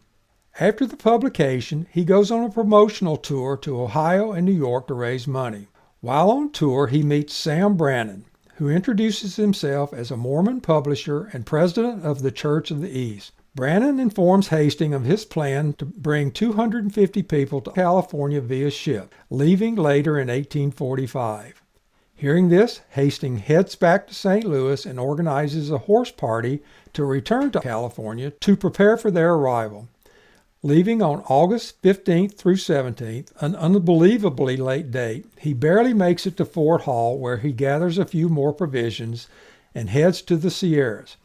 After the publication, he goes on a promotional tour to Ohio and New York to raise money. While on tour, he meets Sam Brannan, who introduces himself as a Mormon publisher and president of the Church of the East. Brannan informs Hastings of his plan to bring 250 people to California via ship, leaving later in 1845. Hearing this, Hastings heads back to St. Louis and organizes a horse party to return to California to prepare for their arrival. Leaving on August 15th through 17th, an unbelievably late date, he barely makes it to Fort Hall, where he gathers a few more provisions and heads to the Sierras.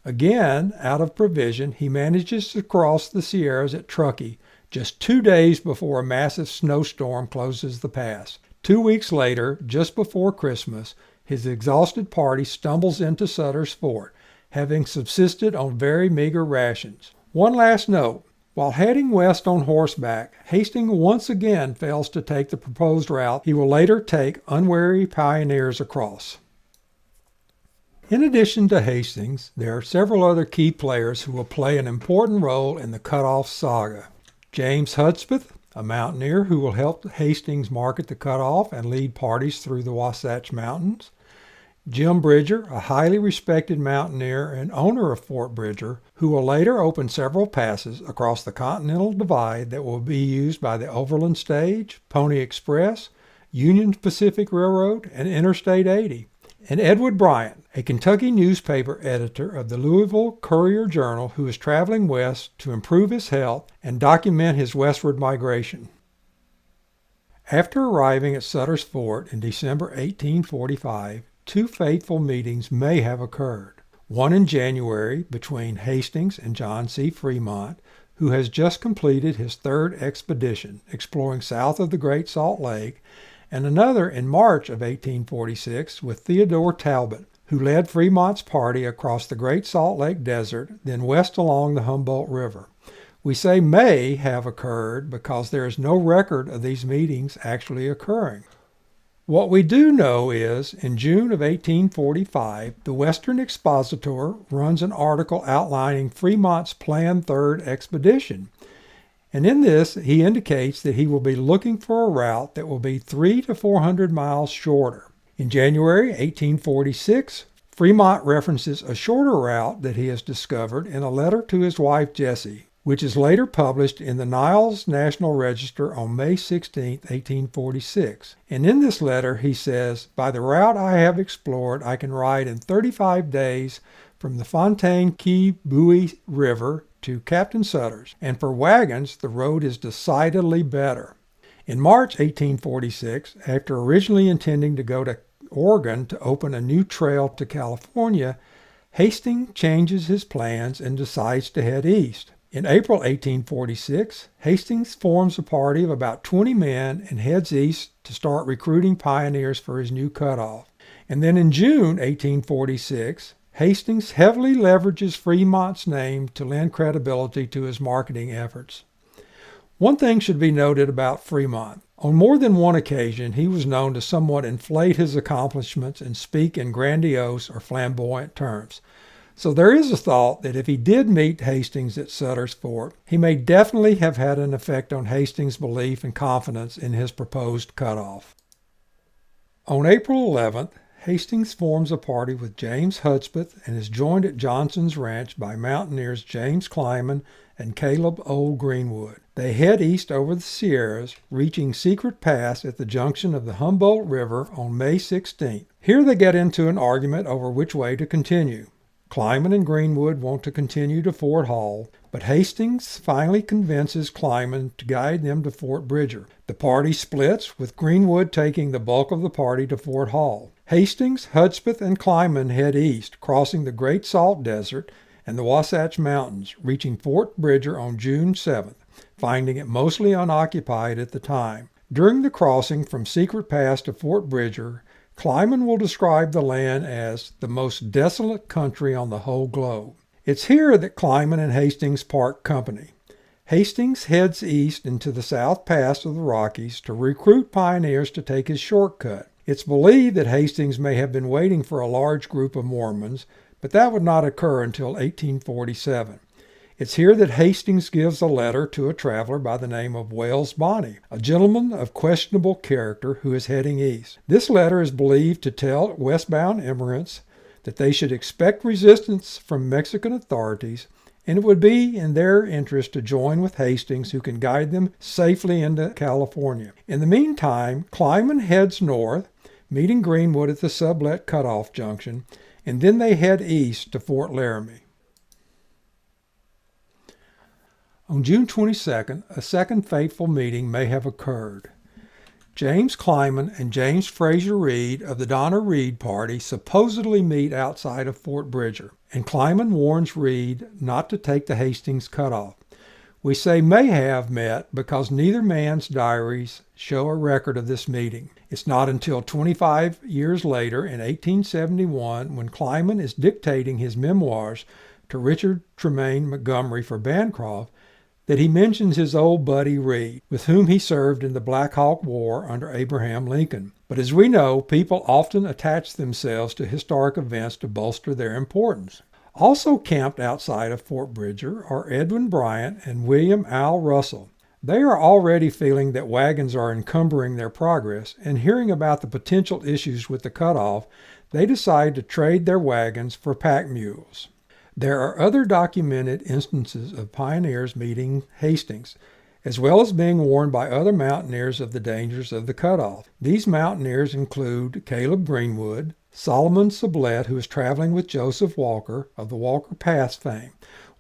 Again, out of provision, he manages to cross the Sierras at Truckee just 2 days before a massive snowstorm closes the pass. 2 weeks later, just before Christmas, his exhausted party stumbles into Sutter's Fort, having subsisted on very meager rations. One last note. While heading west on horseback, Hastings once again fails to take the proposed route he will later take unwary pioneers across. In addition to Hastings, there are several other key players who will play an important role in the cutoff saga. James Hudspeth, a mountaineer who will help Hastings market the cutoff and lead parties through the Wasatch Mountains. Jim Bridger, a highly respected mountaineer and owner of Fort Bridger, who will later open several passes across the Continental Divide that will be used by the Overland Stage, Pony Express, Union Pacific Railroad, and Interstate 80. And Edward Bryant, a Kentucky newspaper editor of the Louisville Courier-Journal, who is traveling west to improve his health and document his westward migration. After arriving at Sutter's Fort in December 1845, 2 fateful meetings may have occurred. One in January between Hastings and John C. Fremont, who has just completed his 3rd expedition exploring south of the Great Salt Lake, and another in March of 1846 with Theodore Talbot, who led Fremont's party across the Great Salt Lake Desert, then west along the Humboldt River. We say may have occurred because there is no record of these meetings actually occurring. What we do know is, in June of 1845, the Western Expositor runs an article outlining Fremont's planned 3rd expedition. And in this, he indicates that he will be looking for a route that will be 300 to 400 miles shorter. In January 1846, Fremont references a shorter route that he has discovered in a letter to his wife Jessie, which is later published in the Niles National Register on May 16, 1846. And in this letter he says, "By the route I have explored, I can ride in 35 days from the Fontaine Key Buoy River to Captain Sutter's, and for wagons the road is decidedly better." In March 1846, after originally intending to go to Oregon to open a new trail to California, Hastings changes his plans and decides to head east. In April 1846, Hastings forms a party of about 20 men and heads east to start recruiting pioneers for his new cutoff. And then in June 1846, Hastings heavily leverages Fremont's name to lend credibility to his marketing efforts. One thing should be noted about Fremont. On more than one occasion, he was known to somewhat inflate his accomplishments and speak in grandiose or flamboyant terms. So there is a thought that if he did meet Hastings at Sutter's Fort, he may definitely have had an effect on Hastings' belief and confidence in his proposed cutoff. On April 11th, Hastings forms a party with James Hudspeth and is joined at Johnson's Ranch by mountaineers James Kleiman and Caleb Old Greenwood. They head east over the Sierras, reaching Secret Pass at the junction of the Humboldt River on May 16th. Here they get into an argument over which way to continue. Kleiman and Greenwood want to continue to Fort Hall, but Hastings finally convinces Kleiman to guide them to Fort Bridger. The party splits, with Greenwood taking the bulk of the party to Fort Hall. Hastings, Hudspeth, and Kleiman head east, crossing the Great Salt Desert and the Wasatch Mountains, reaching Fort Bridger on June 7th, finding it mostly unoccupied at the time. During the crossing from Secret Pass to Fort Bridger, Kleiman will describe the land as the most desolate country on the whole globe. It's here that Kleiman and Hastings part company. Hastings heads east into the South Pass of the Rockies to recruit pioneers to take his shortcut. It's believed that Hastings may have been waiting for a large group of Mormons, but that would not occur until 1847. It's here that Hastings gives a letter to a traveler by the name of Wells Bonney, a gentleman of questionable character who is heading east. This letter is believed to tell westbound immigrants that they should expect resistance from Mexican authorities, and it would be in their interest to join with Hastings, who can guide them safely into California. In the meantime, Kleiman heads north, meeting Greenwood at the Sublet Cutoff Junction, and then they head east to Fort Laramie. On June 22nd, a second fateful meeting may have occurred. James Kleiman and James Fraser Reed of the Donner Reed Party supposedly meet outside of Fort Bridger, and Kleiman warns Reed not to take the Hastings cutoff. We say may have met because neither man's diaries show a record of this meeting. It's not until 25 years later, in 1871, when Kleiman is dictating his memoirs to Richard Tremaine Montgomery for Bancroft, that he mentions his old buddy Reed, with whom he served in the Black Hawk War under Abraham Lincoln. But as we know, people often attach themselves to historic events to bolster their importance. Also camped outside of Fort Bridger are Edwin Bryant and William Al Russell. They are already feeling that wagons are encumbering their progress, and hearing about the potential issues with the cutoff, they decide to trade their wagons for pack mules. There are other documented instances of pioneers meeting Hastings, as well as being warned by other mountaineers of the dangers of the cutoff. These mountaineers include Caleb Greenwood, Solomon Sublette, who is traveling with Joseph Walker of the Walker Pass fame.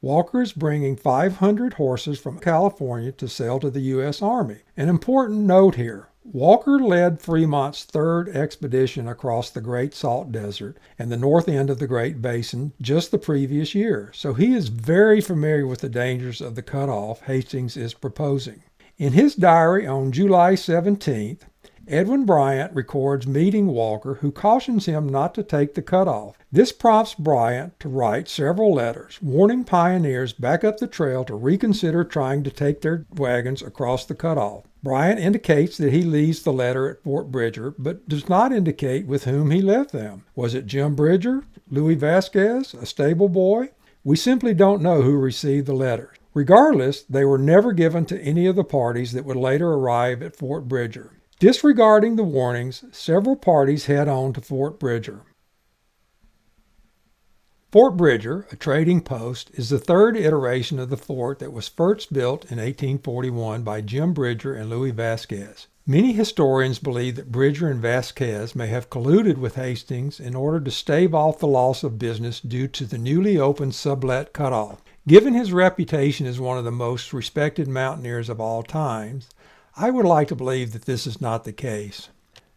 Walker is bringing 500 horses from California to sell to the U.S. Army. An important note here: Walker led Fremont's third expedition across the Great Salt Desert and the north end of the Great Basin just the previous year, so he is very familiar with the dangers of the cutoff Hastings is proposing. In his diary on July 17th, Edwin Bryant records meeting Walker, who cautions him not to take the cutoff. This prompts Bryant to write several letters, warning pioneers back up the trail to reconsider trying to take their wagons across the cutoff. Bryant indicates that he leaves the letter at Fort Bridger, but does not indicate with whom he left them. Was it Jim Bridger, Louis Vasquez, a stable boy? We simply don't know who received the letters. Regardless, they were never given to any of the parties that would later arrive at Fort Bridger. Disregarding the warnings, several parties head on to Fort Bridger. Fort Bridger, a trading post, is the third iteration of the fort that was first built in 1841 by Jim Bridger and Louis Vasquez. Many historians believe that Bridger and Vasquez may have colluded with Hastings in order to stave off the loss of business due to the newly opened sublet cutoff. Given his reputation as one of the most respected mountaineers of all times, I would like to believe that this is not the case.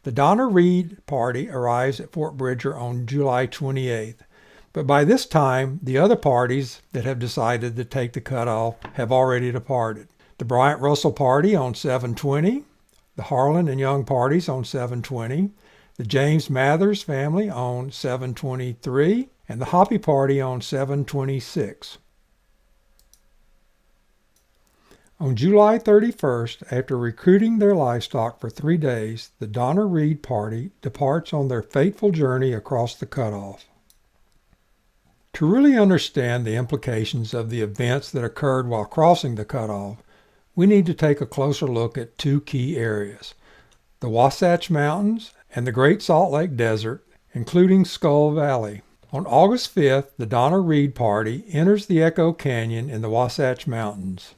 The Donner Reed party arrives at Fort Bridger on July 28th, but by this time, the other parties that have decided to take the cutoff have already departed. The Bryant Russell party on 7/20, the Harlan and Young parties on 7/20, the James Mathers family on 7/23, and the Hoppy party on 7/26. On July 31st, after recruiting their livestock for 3 days, the Donner Reed party departs on their fateful journey across the cutoff. To really understand the implications of the events that occurred while crossing the cutoff, we need to take a closer look at two key areas, the Wasatch Mountains and the Great Salt Lake Desert, including Skull Valley. On August 5th, the Donner Reed party enters the Echo Canyon in the Wasatch Mountains.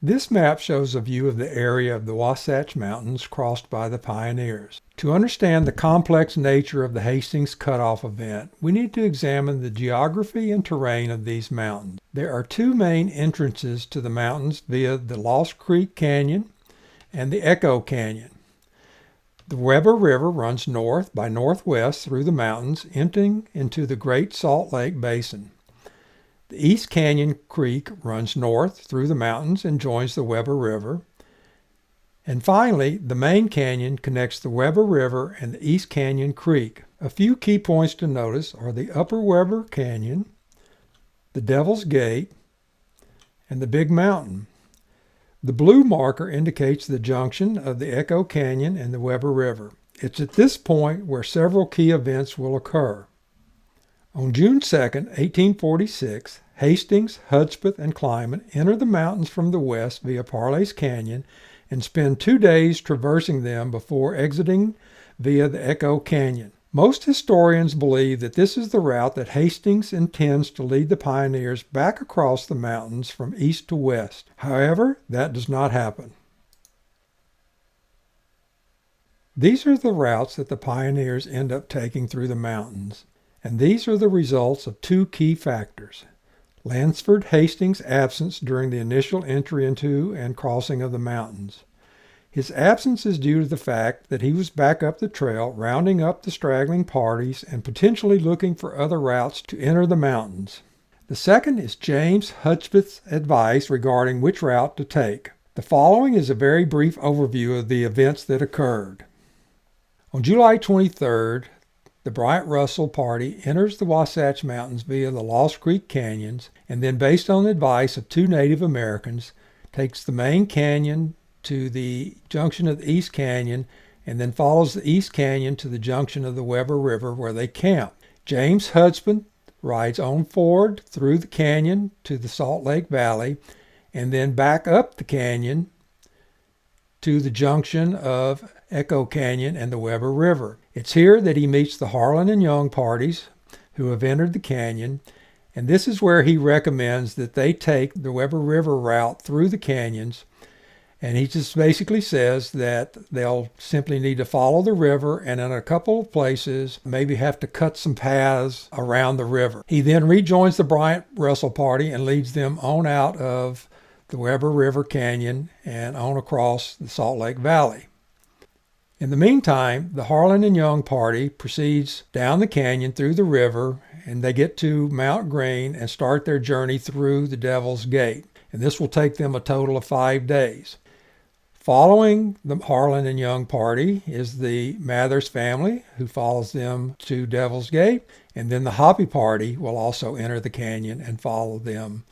This map shows a view of the area of the Wasatch Mountains crossed by the pioneers. To understand the complex nature of the Hastings Cutoff event, we need to examine the geography and terrain of these mountains. There are two main entrances to the mountains via the Lost Creek Canyon and the Echo Canyon. The Weber River runs north by northwest through the mountains, emptying into the Great Salt Lake Basin. The East Canyon Creek runs north through the mountains and joins the Weber River. And finally, the main canyon connects the Weber River and the East Canyon Creek. A few key points to notice are the Upper Weber Canyon, the Devil's Gate, and the Big Mountain. The blue marker indicates the junction of the Echo Canyon and the Weber River. It's at this point where several key events will occur. On June 2nd, 1846, Hastings, Hudspeth, and Clyman enter the mountains from the west via Parley's Canyon and spend 2 days traversing them before exiting via the Echo Canyon. Most historians believe that this is the route that Hastings intends to lead the pioneers back across the mountains from east to west. However, that does not happen. These are the routes that the pioneers end up taking through the mountains, and these are the results of two key factors: Lansford Hastings' absence during the initial entry into and crossing of the mountains. His absence is due to the fact that he was back up the trail, rounding up the straggling parties and potentially looking for other routes to enter the mountains. The second is James Hudspeth's advice regarding which route to take. The following is a very brief overview of the events that occurred. On July 23rd, the Bryant Russell party enters the Wasatch Mountains via the Lost Creek Canyons, and then, based on the advice of two Native Americans, takes the main canyon to the junction of the East Canyon, and then follows the East Canyon to the junction of the Weber River, where they camp. James Hudspeth rides on forward through the canyon to the Salt Lake Valley, and then back up the canyon to the junction of Echo Canyon and the Weber River. It's here that he meets the Harlan and Young parties who have entered the canyon, and this is where he recommends that they take the Weber River route through the canyons, and he just basically says that they'll simply need to follow the river, and in a couple of places maybe have to cut some paths around the river. He then rejoins the Bryant Russell party and leads them on out of the Weber River Canyon and on across the Salt Lake Valley. In the meantime, the Harlan and Young party proceeds down the canyon through the river, and they get to Mount Green and start their journey through the Devil's Gate. And this will take them a total of 5 days. Following the Harlan and Young party is the Mathers family, who follows them to Devil's Gate, and then the Hoppy party will also enter the canyon and follow them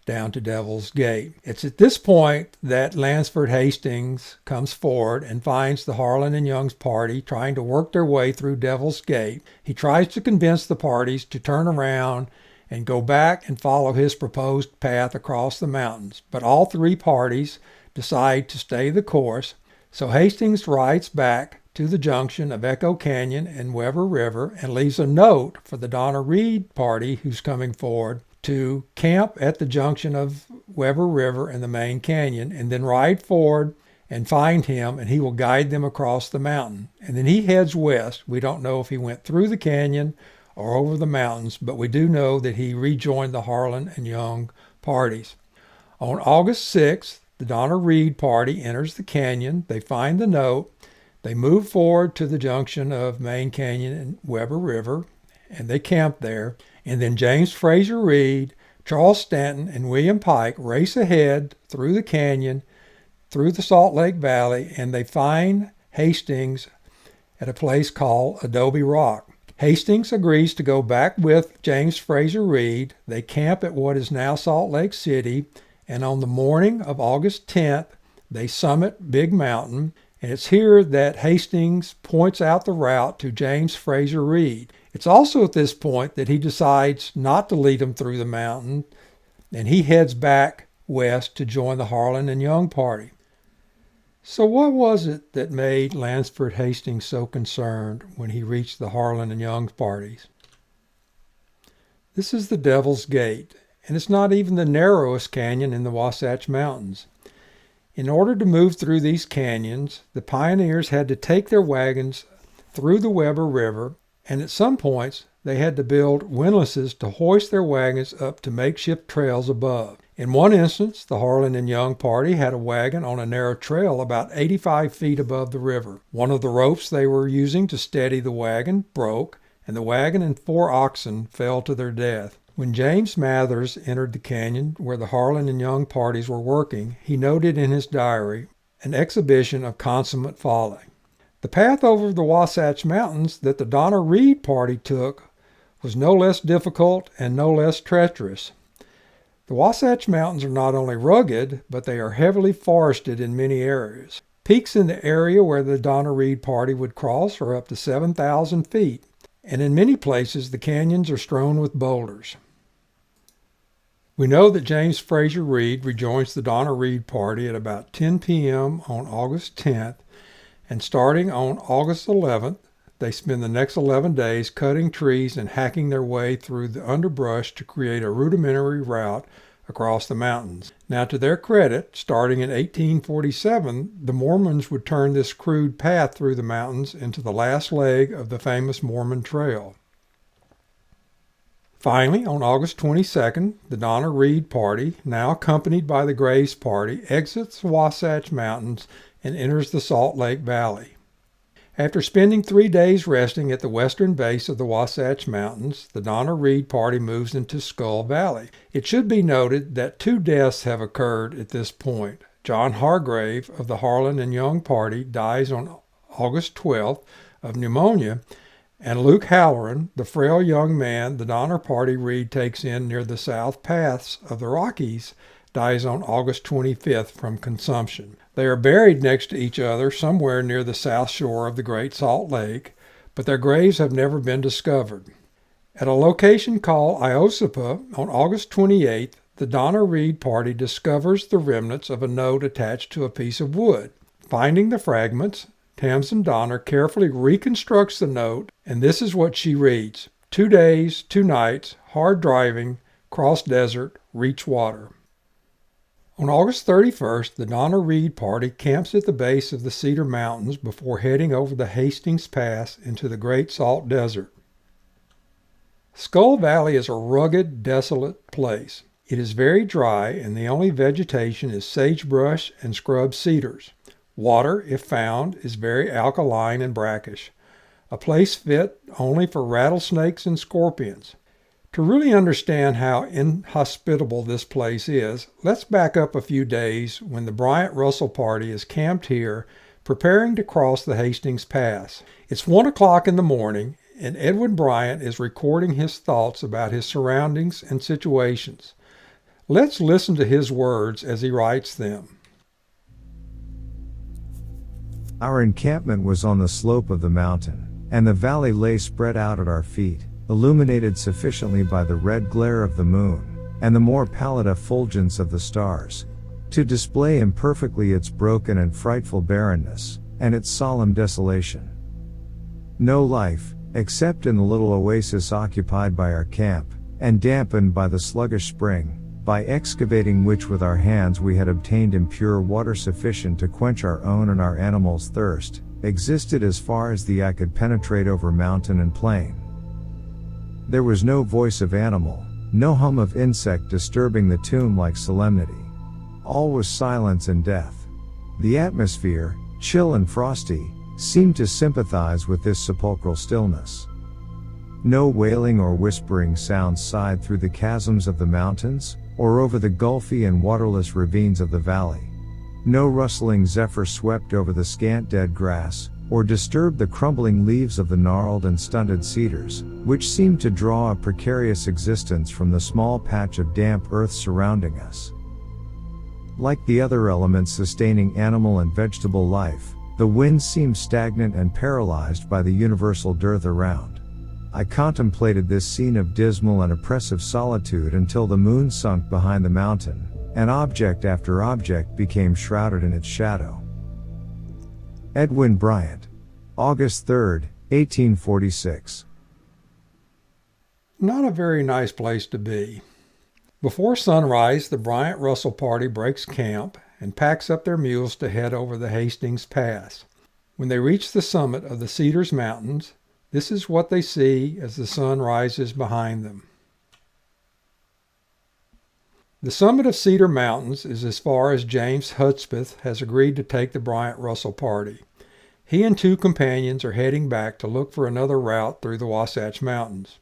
down to Devil's Gate. It's at this point that Lansford Hastings comes forward and finds the Harlan and Young's party trying to work their way through Devil's Gate. He tries to convince the parties to turn around and go back and follow his proposed path across the mountains, but all three parties decide to stay the course, so Hastings rides back to the junction of Echo Canyon and Weber River and leaves a note for the Donna Reed party who's coming forward to camp at the junction of Weber River and the main canyon and then ride forward and find him, and he will guide them across the mountain. And then he heads west. We don't know if he went through the canyon or over the mountains, but we do know that he rejoined the Harlan and Young parties. On August 6th, the Donna Reed party enters the canyon. They find the note. They move forward to the junction of Main Canyon and Weber River, and they camp there. And then James Fraser Reed, Charles Stanton, and William Pike race ahead through the canyon, through the Salt Lake Valley, and they find Hastings at a place called Adobe Rock. Hastings agrees to go back with James Fraser Reed. They camp at what is now Salt Lake City, and on the morning of August 10th, they summit Big Mountain, and it's here that Hastings points out the route to James Fraser Reed. It's also at this point that he decides not to lead them through the mountain, and he heads back west to join the Harlan and Young party. So what was it that made Lansford Hastings so concerned when he reached the Harlan and Young parties? This is the Devil's Gate, and it's not even the narrowest canyon in the Wasatch Mountains. In order to move through these canyons, the pioneers had to take their wagons through the Weber River, and at some points they had to build windlasses to hoist their wagons up to makeshift trails above. In one instance, the Harlan and Young party had a wagon on a narrow trail about 85 feet above the river. One of the ropes they were using to steady the wagon broke, and the wagon and 4 oxen fell to their death. When James Mathers entered the canyon where the Harlan and Young parties were working, he noted in his diary an exhibition of consummate folly. The path over the Wasatch Mountains that the Donna Reed party took was no less difficult and no less treacherous. The Wasatch Mountains are not only rugged, but they are heavily forested in many areas. Peaks in the area where the Donna Reed party would cross are up to 7,000 feet, and in many places the canyons are strewn with boulders. We know that James Fraser Reed rejoins the Donna Reed party at about 10 p.m. on August 10th, and starting on August 11th, they spend the next 11 days cutting trees and hacking their way through the underbrush to create a rudimentary route across the mountains. Now, to their credit, starting in 1847, the Mormons would turn this crude path through the mountains into the last leg of the famous Mormon Trail. Finally, on August 22nd, the Donna Reed party, now accompanied by the Graves party, exits the Wasatch Mountains and enters the Salt Lake Valley. After spending 3 days resting at the western base of the Wasatch Mountains, the Donna Reed party moves into Skull Valley. It should be noted that 2 deaths have occurred at this point. John Hargrave of the Harlan and Young party dies on August 12th of pneumonia, and Luke Halloran, the frail young man the Donner Party Reed takes in near the South Pass of the Rockies, dies on August 25th from consumption. They are buried next to each other somewhere near the south shore of the Great Salt Lake, but their graves have never been discovered. At a location called Iosapa on August 28th, the Donner Reed party discovers the remnants of a note attached to a piece of wood. Finding the fragments, Tamsen Donner carefully reconstructs the note, and this is what she reads: 2 days, 2 nights, hard driving, cross desert, reach water. On August 31st, the Donner Reed party camps at the base of the Cedar Mountains before heading over the Hastings Pass into the Great Salt Desert. Skull Valley is a rugged, desolate place. It is very dry, and the only vegetation is sagebrush and scrub cedars. Water, if found, is very alkaline and brackish, a place fit only for rattlesnakes and scorpions. To really understand how inhospitable this place is, let's back up a few days when the Bryant Russell party is camped here, preparing to cross the Hastings Pass. It's 1 o'clock in the morning, and Edwin Bryant is recording his thoughts about his surroundings and situations. Let's listen to his words as he writes them. Our encampment was on the slope of the mountain, and the valley lay spread out at our feet, illuminated sufficiently by the red glare of the moon, and the more pallid effulgence of the stars, to display imperfectly its broken and frightful barrenness. and its solemn desolation. No life, except in the little oasis occupied by our camp, and dampened by the sluggish spring, by excavating which with our hands we had obtained impure water sufficient to quench our own and our animals' thirst, existed as far as the eye could penetrate over mountain and plain. There was no voice of animal, no hum of insect disturbing the tomb-like solemnity. All was silence and death. The atmosphere, chill and frosty, seemed to sympathize with this sepulchral stillness. No wailing or whispering sounds sighed through the chasms of the mountains, or over the gulfy and waterless ravines of the valley. No rustling zephyr swept over the scant dead grass, or disturbed the crumbling leaves of the gnarled and stunted cedars, which seemed to draw a precarious existence from the small patch of damp earth surrounding us. Like the other elements sustaining animal and vegetable life, the wind seemed stagnant and paralyzed by the universal dearth around. I contemplated this scene of dismal and oppressive solitude until the moon sunk behind the mountain, and object after object became shrouded in its shadow. Edwin Bryant. August 3, 1846. Not a very nice place to be. Before sunrise, the Bryant-Russell party breaks camp and packs up their mules to head over the Hastings Pass. When they reach the summit of the Cedars Mountains, this is what they see as the sun rises behind them. The summit of Cedar Mountains is as far as James Hudspeth has agreed to take the Bryant-Russell party. He and two companions are heading back to look for another route through the Wasatch Mountains.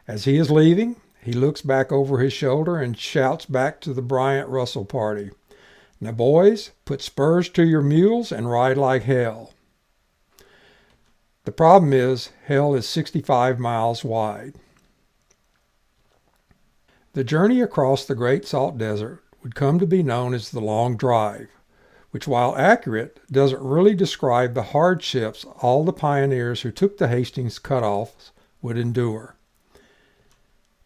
As he is leaving, he looks back over his shoulder and shouts back to the Bryant-Russell party, "Now boys, put spurs to your mules and ride like hell." The problem is, hell is 65 miles wide. The journey across the Great Salt Desert would come to be known as the Long Drive, which, while accurate, doesn't really describe the hardships all the pioneers who took the Hastings cutoffs would endure.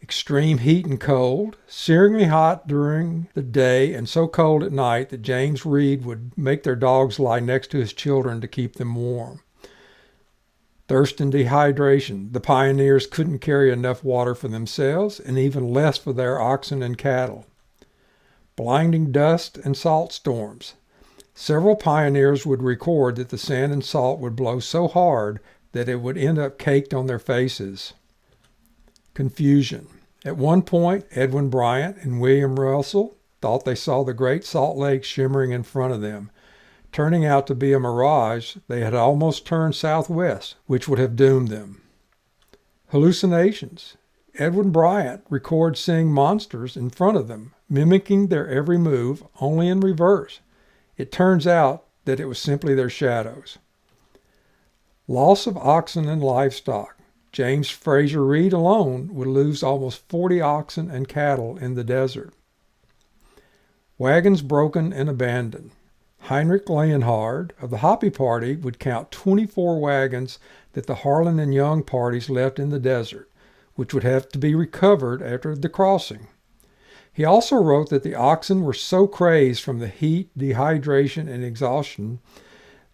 Extreme heat and cold, searingly hot during the day and so cold at night that James Reed would make their dogs lie next to his children to keep them warm. Thirst and dehydration. The pioneers couldn't carry enough water for themselves and even less for their oxen and cattle. Blinding dust and salt storms. Several pioneers would record that the sand and salt would blow so hard that it would end up caked on their faces. Confusion. At one point, Edwin Bryant and William Russell thought they saw the Great Salt Lake shimmering in front of them. Turning out to be a mirage, they had almost turned southwest, which would have doomed them. Hallucinations. Edwin Bryant records seeing monsters in front of them, mimicking their every move, only in reverse. It turns out that it was simply their shadows. Loss of oxen and livestock. James Fraser Reed alone would lose almost 40 oxen and cattle in the desert. Wagons broken and abandoned. Heinrich Leonhard of the Hoppy Party would count 24 wagons that the Harlan and Young parties left in the desert, which would have to be recovered after the crossing. He also wrote that the oxen were so crazed from the heat, dehydration, and exhaustion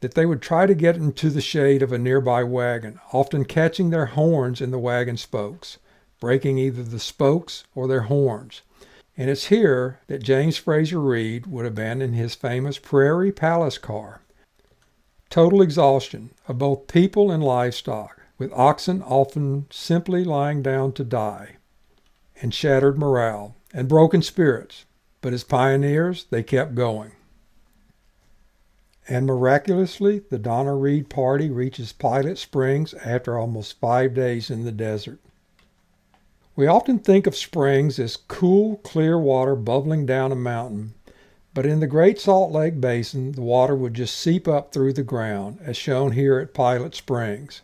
that they would try to get into the shade of a nearby wagon, often catching their horns in the wagon spokes, breaking either the spokes or their horns. And it's here that James Fraser Reed would abandon his famous Prairie Palace car. Total exhaustion of both people and livestock, with oxen often simply lying down to die, and shattered morale, and broken spirits. But as pioneers, they kept going. And miraculously, the Donna Reed party reaches Pilot Springs after almost 5 days in the desert. We often think of springs as cool, clear water bubbling down a mountain, but in the Great Salt Lake Basin, the water would just seep up through the ground, as shown here at Pilot Springs.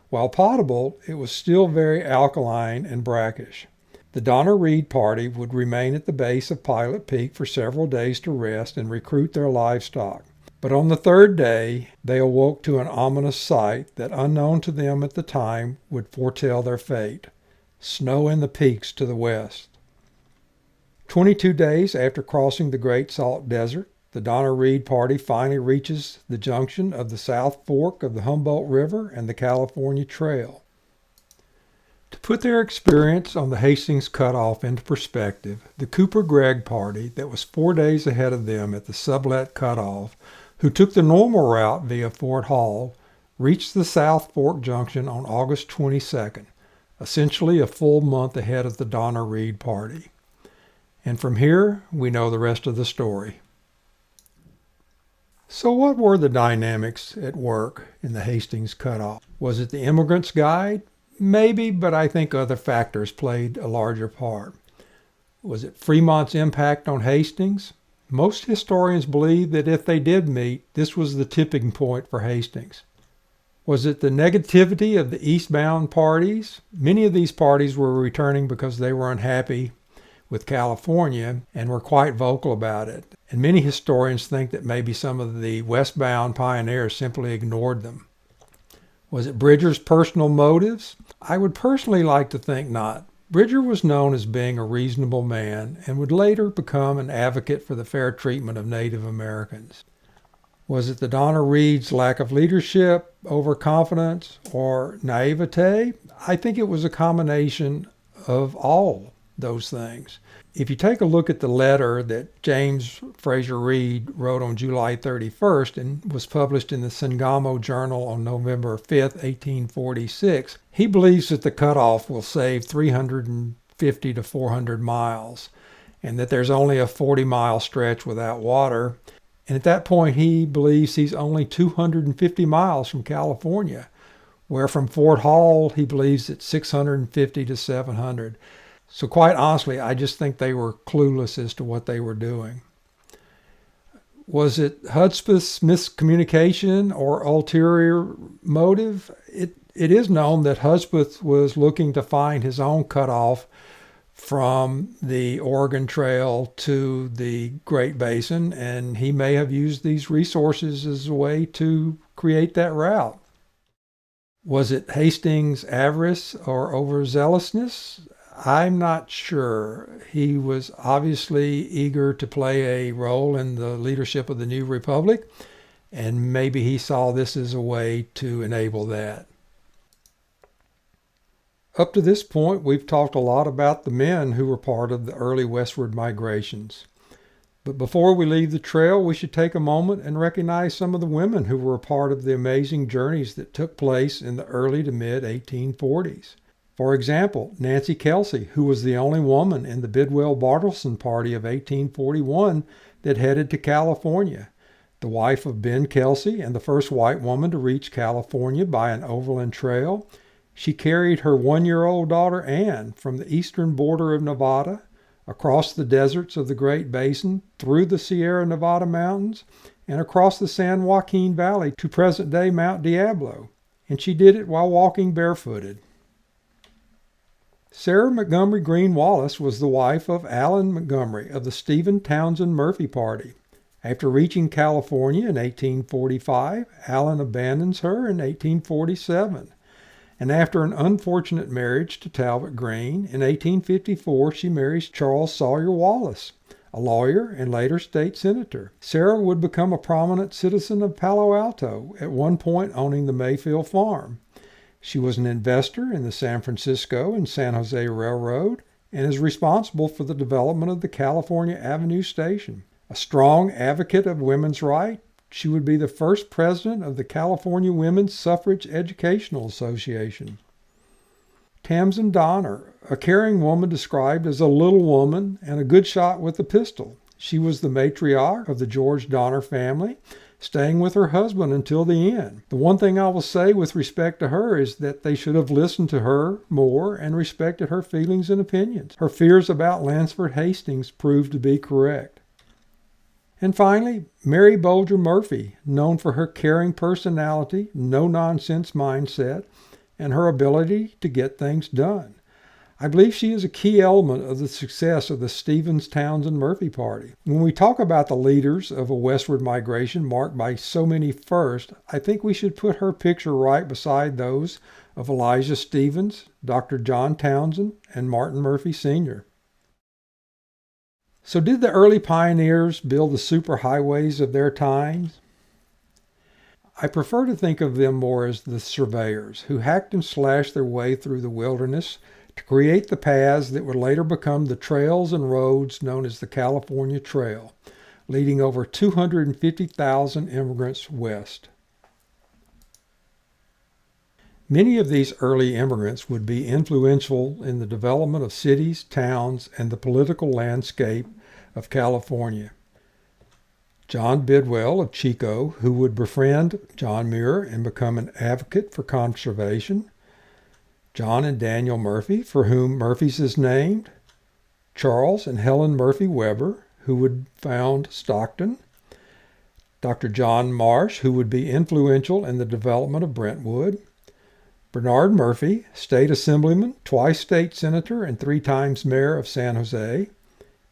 While potable, it was still very alkaline and brackish. The Donna Reed party would remain at the base of Pilot Peak for several days to rest and recruit their livestock. But on the third day, they awoke to an ominous sight that, unknown to them at the time, would foretell their fate. Snow in the peaks to the west. 22 days after crossing the Great Salt Desert, the Donner Reed party finally reaches the junction of the South Fork of the Humboldt River and the California Trail. To put their experience on the Hastings Cutoff into perspective, the Cooper-Gregg party that was 4 days ahead of them at the Sublet Cutoff, who took the normal route via Fort Hall, reached the South Fork Junction on August 22nd, essentially a full month ahead of the Donner Reed party. And from here, we know the rest of the story. So what were the dynamics at work in the Hastings Cutoff? Was it the Immigrant's Guide? Maybe, but I think other factors played a larger part. Was it Fremont's impact on Hastings? Most historians believe that if they did meet, this was the tipping point for Hastings. Was it the negativity of the eastbound parties? Many of these parties were returning because they were unhappy with California and were quite vocal about it. And many historians think that maybe some of the westbound pioneers simply ignored them. Was it Bridger's personal motives? I would personally like to think not. Bridger was known as being a reasonable man and would later become an advocate for the fair treatment of Native Americans. Was it the Donner Reed's lack of leadership, overconfidence, or naivete? I think it was a combination of all those things. If you take a look at the letter that James Fraser Reed wrote on July 31st and was published in the Sangamo Journal on November 5th, 1846, he believes that the cutoff will save 350 to 400 miles and that there's only a 40-mile stretch without water. And at that point, he believes he's only 250 miles from California, where from Fort Hall, he believes it's 650 to 700. So quite honestly, I just think they were clueless as to what they were doing. Was it Hudspeth's miscommunication or ulterior motive? It is known that Hudspeth was looking to find his own cutoff from the Oregon Trail to the Great Basin, and he may have used these resources as a way to create that route. Was it Hastings' avarice or overzealousness? I'm not sure. He was obviously eager to play a role in the leadership of the new republic, and maybe he saw this as a way to enable that. Up to this point, we've talked a lot about the men who were part of the early westward migrations. But before we leave the trail, we should take a moment and recognize some of the women who were a part of the amazing journeys that took place in the early to mid-1840s. For example, Nancy Kelsey, who was the only woman in the Bidwell-Bartleson party of 1841 that headed to California, the wife of Ben Kelsey and the first white woman to reach California by an overland trail. She carried her 1-year-old daughter Anne from the eastern border of Nevada, across the deserts of the Great Basin, through the Sierra Nevada mountains, and across the San Joaquin Valley to present-day Mount Diablo. And she did it while walking barefooted. Sarah Montgomery Green Wallace was the wife of Allen Montgomery of the Stephen Townsend Murphy party. After reaching California in 1845, Allen abandons her in 1847. And after an unfortunate marriage to Talbot Green, in 1854 she marries Charles Sawyer Wallace, a lawyer and later state senator. Sarah would become a prominent citizen of Palo Alto, at one point owning the Mayfield farm. She was an investor in the San Francisco and San Jose Railroad and is responsible for the development of the California Avenue Station. A strong advocate of women's rights, she would be the first president of the California Women's Suffrage Educational Association. Tamsen Donner, a caring woman described as a little woman and a good shot with a pistol. She was the matriarch of the George Donner family, staying with her husband until the end. The one thing I will say with respect to her is that they should have listened to her more and respected her feelings and opinions. Her fears about Lansford Hastings proved to be correct. And finally, Mary Bolger Murphy, known for her caring personality, no-nonsense mindset, and her ability to get things done. I believe she is a key element of the success of the Stevens Townsend Murphy party. When we talk about the leaders of a westward migration marked by so many firsts, I think we should put her picture right beside those of Elijah Stevens, Dr. John Townsend, and Martin Murphy Sr. So did the early pioneers build the superhighways of their times? I prefer to think of them more as the surveyors who hacked and slashed their way through the wilderness to create the paths that would later become the trails and roads known as the California Trail, leading over 250,000 immigrants west. Many of these early immigrants would be influential in the development of cities, towns, and the political landscape of California. John Bidwell of Chico, who would befriend John Muir and become an advocate for conservation. John and Daniel Murphy, for whom Murphy's is named. Charles and Helen Murphy Weber, who would found Stockton. Dr. John Marsh, who would be influential in the development of Brentwood. Bernard Murphy, state assemblyman, twice state senator, and 3 times mayor of San Jose.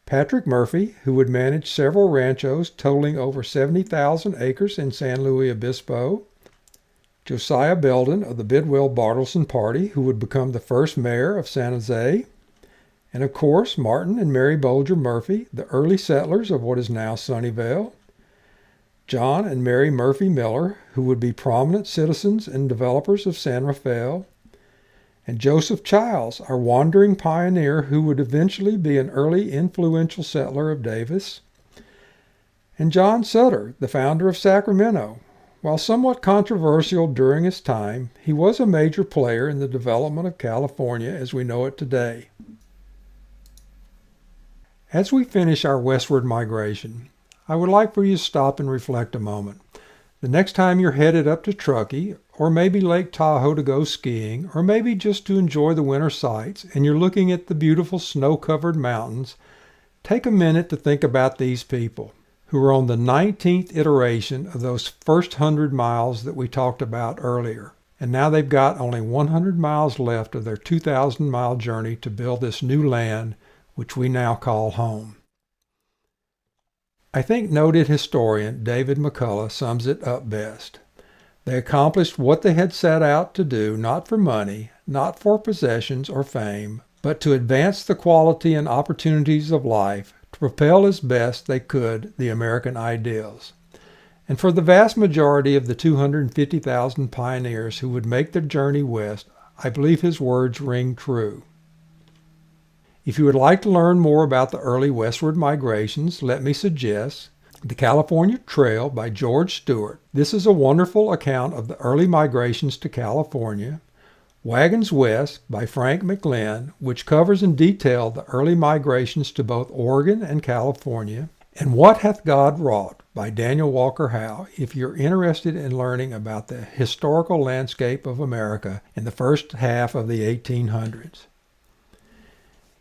Patrick Murphy, who would manage several ranchos totaling over 70,000 acres in San Luis Obispo. Josiah Belden of the Bidwell-Bartleson Party, who would become the first mayor of San Jose. And of course, Martin and Mary Bolger Murphy, the early settlers of what is now Sunnyvale. John and Mary Murphy Miller, who would be prominent citizens and developers of San Rafael. And Joseph Childs, our wandering pioneer who would eventually be an early influential settler of Davis. And John Sutter, the founder of Sacramento. While somewhat controversial during his time, he was a major player in the development of California as we know it today. As we finish our westward migration, I would like for you to stop and reflect a moment. The next time you're headed up to Truckee, or maybe Lake Tahoe to go skiing, or maybe just to enjoy the winter sights, and you're looking at the beautiful snow-covered mountains, take a minute to think about these people who were on the 19th iteration of those first 100 miles that we talked about earlier. And now they've got only 100 miles left of their 2,000-mile journey to build this new land, which we now call home. I think noted historian David McCullough sums it up best. They accomplished what they had set out to do, not for money, not for possessions or fame, but to advance the quality and opportunities of life, to propel as best they could the American ideals. And for the vast majority of the 250,000 pioneers who would make their journey west, I believe his words ring true. If you would like to learn more about the early westward migrations, let me suggest The California Trail by George Stewart. This is a wonderful account of the early migrations to California. Wagons West by Frank McLean, which covers in detail the early migrations to both Oregon and California. And What Hath God Wrought by Daniel Walker Howe, if you're interested in learning about the historical landscape of America in the first half of the 1800s.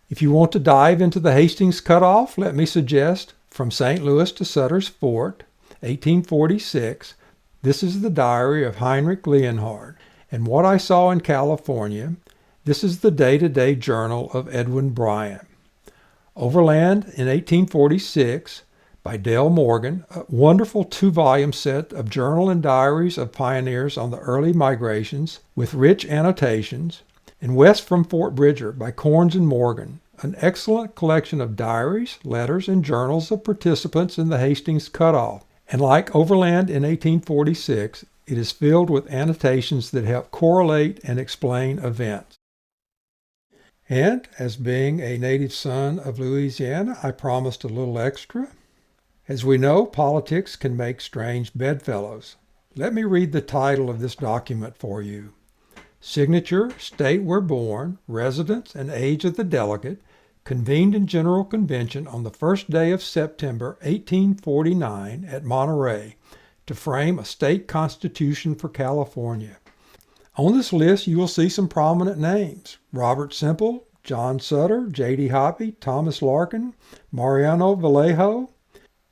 If you want to dive into the Hastings Cutoff, let me suggest From St. Louis to Sutter's Fort, 1846. This is the diary of Heinrich Leonhard. And What I Saw in California. This is the day-to-day journal of Edwin Bryant. Overland in 1846 by Dale Morgan, a wonderful 2-volume set of journal and diaries of pioneers on the early migrations with rich annotations. And West from Fort Bridger by Corns and Morgan, an excellent collection of diaries, letters, and journals of participants in the Hastings Cutoff. And like Overland in 1846, it is filled with annotations that help correlate and explain events. And as being a native son of Louisiana, I promised a little extra. As we know, politics can make strange bedfellows. Let me read the title of this document for you. Signature, state where born, residence, and age of the delegate, convened in General Convention on the first day of September 1849 at Monterey to frame a state constitution for California. On this list, you will see some prominent names: Robert Semple, John Sutter, J.D. Hoppy, Thomas Larkin, Mariano Vallejo,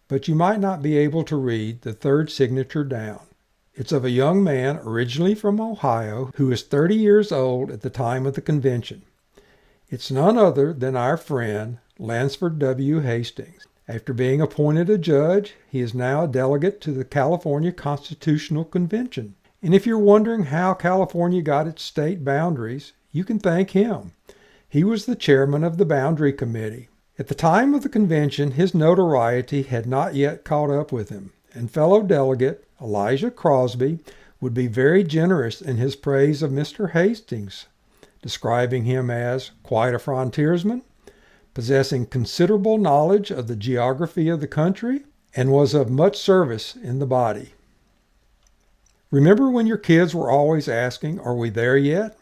but you might not be able to read the third signature down. It's of a young man originally from Ohio who is 30 years old at the time of the convention. It's none other than our friend Lansford W. Hastings. After being appointed a judge, he is now a delegate to the California Constitutional Convention. And if you're wondering how California got its state boundaries, you can thank him. He was the chairman of the Boundary Committee. At the time of the convention, his notoriety had not yet caught up with him, and fellow delegate Elijah Crosby would be very generous in his praise of Mr. Hastings, describing him as quite a frontiersman, possessing considerable knowledge of the geography of the country, and was of much service in the body. Remember when your kids were always asking, "Are we there yet?"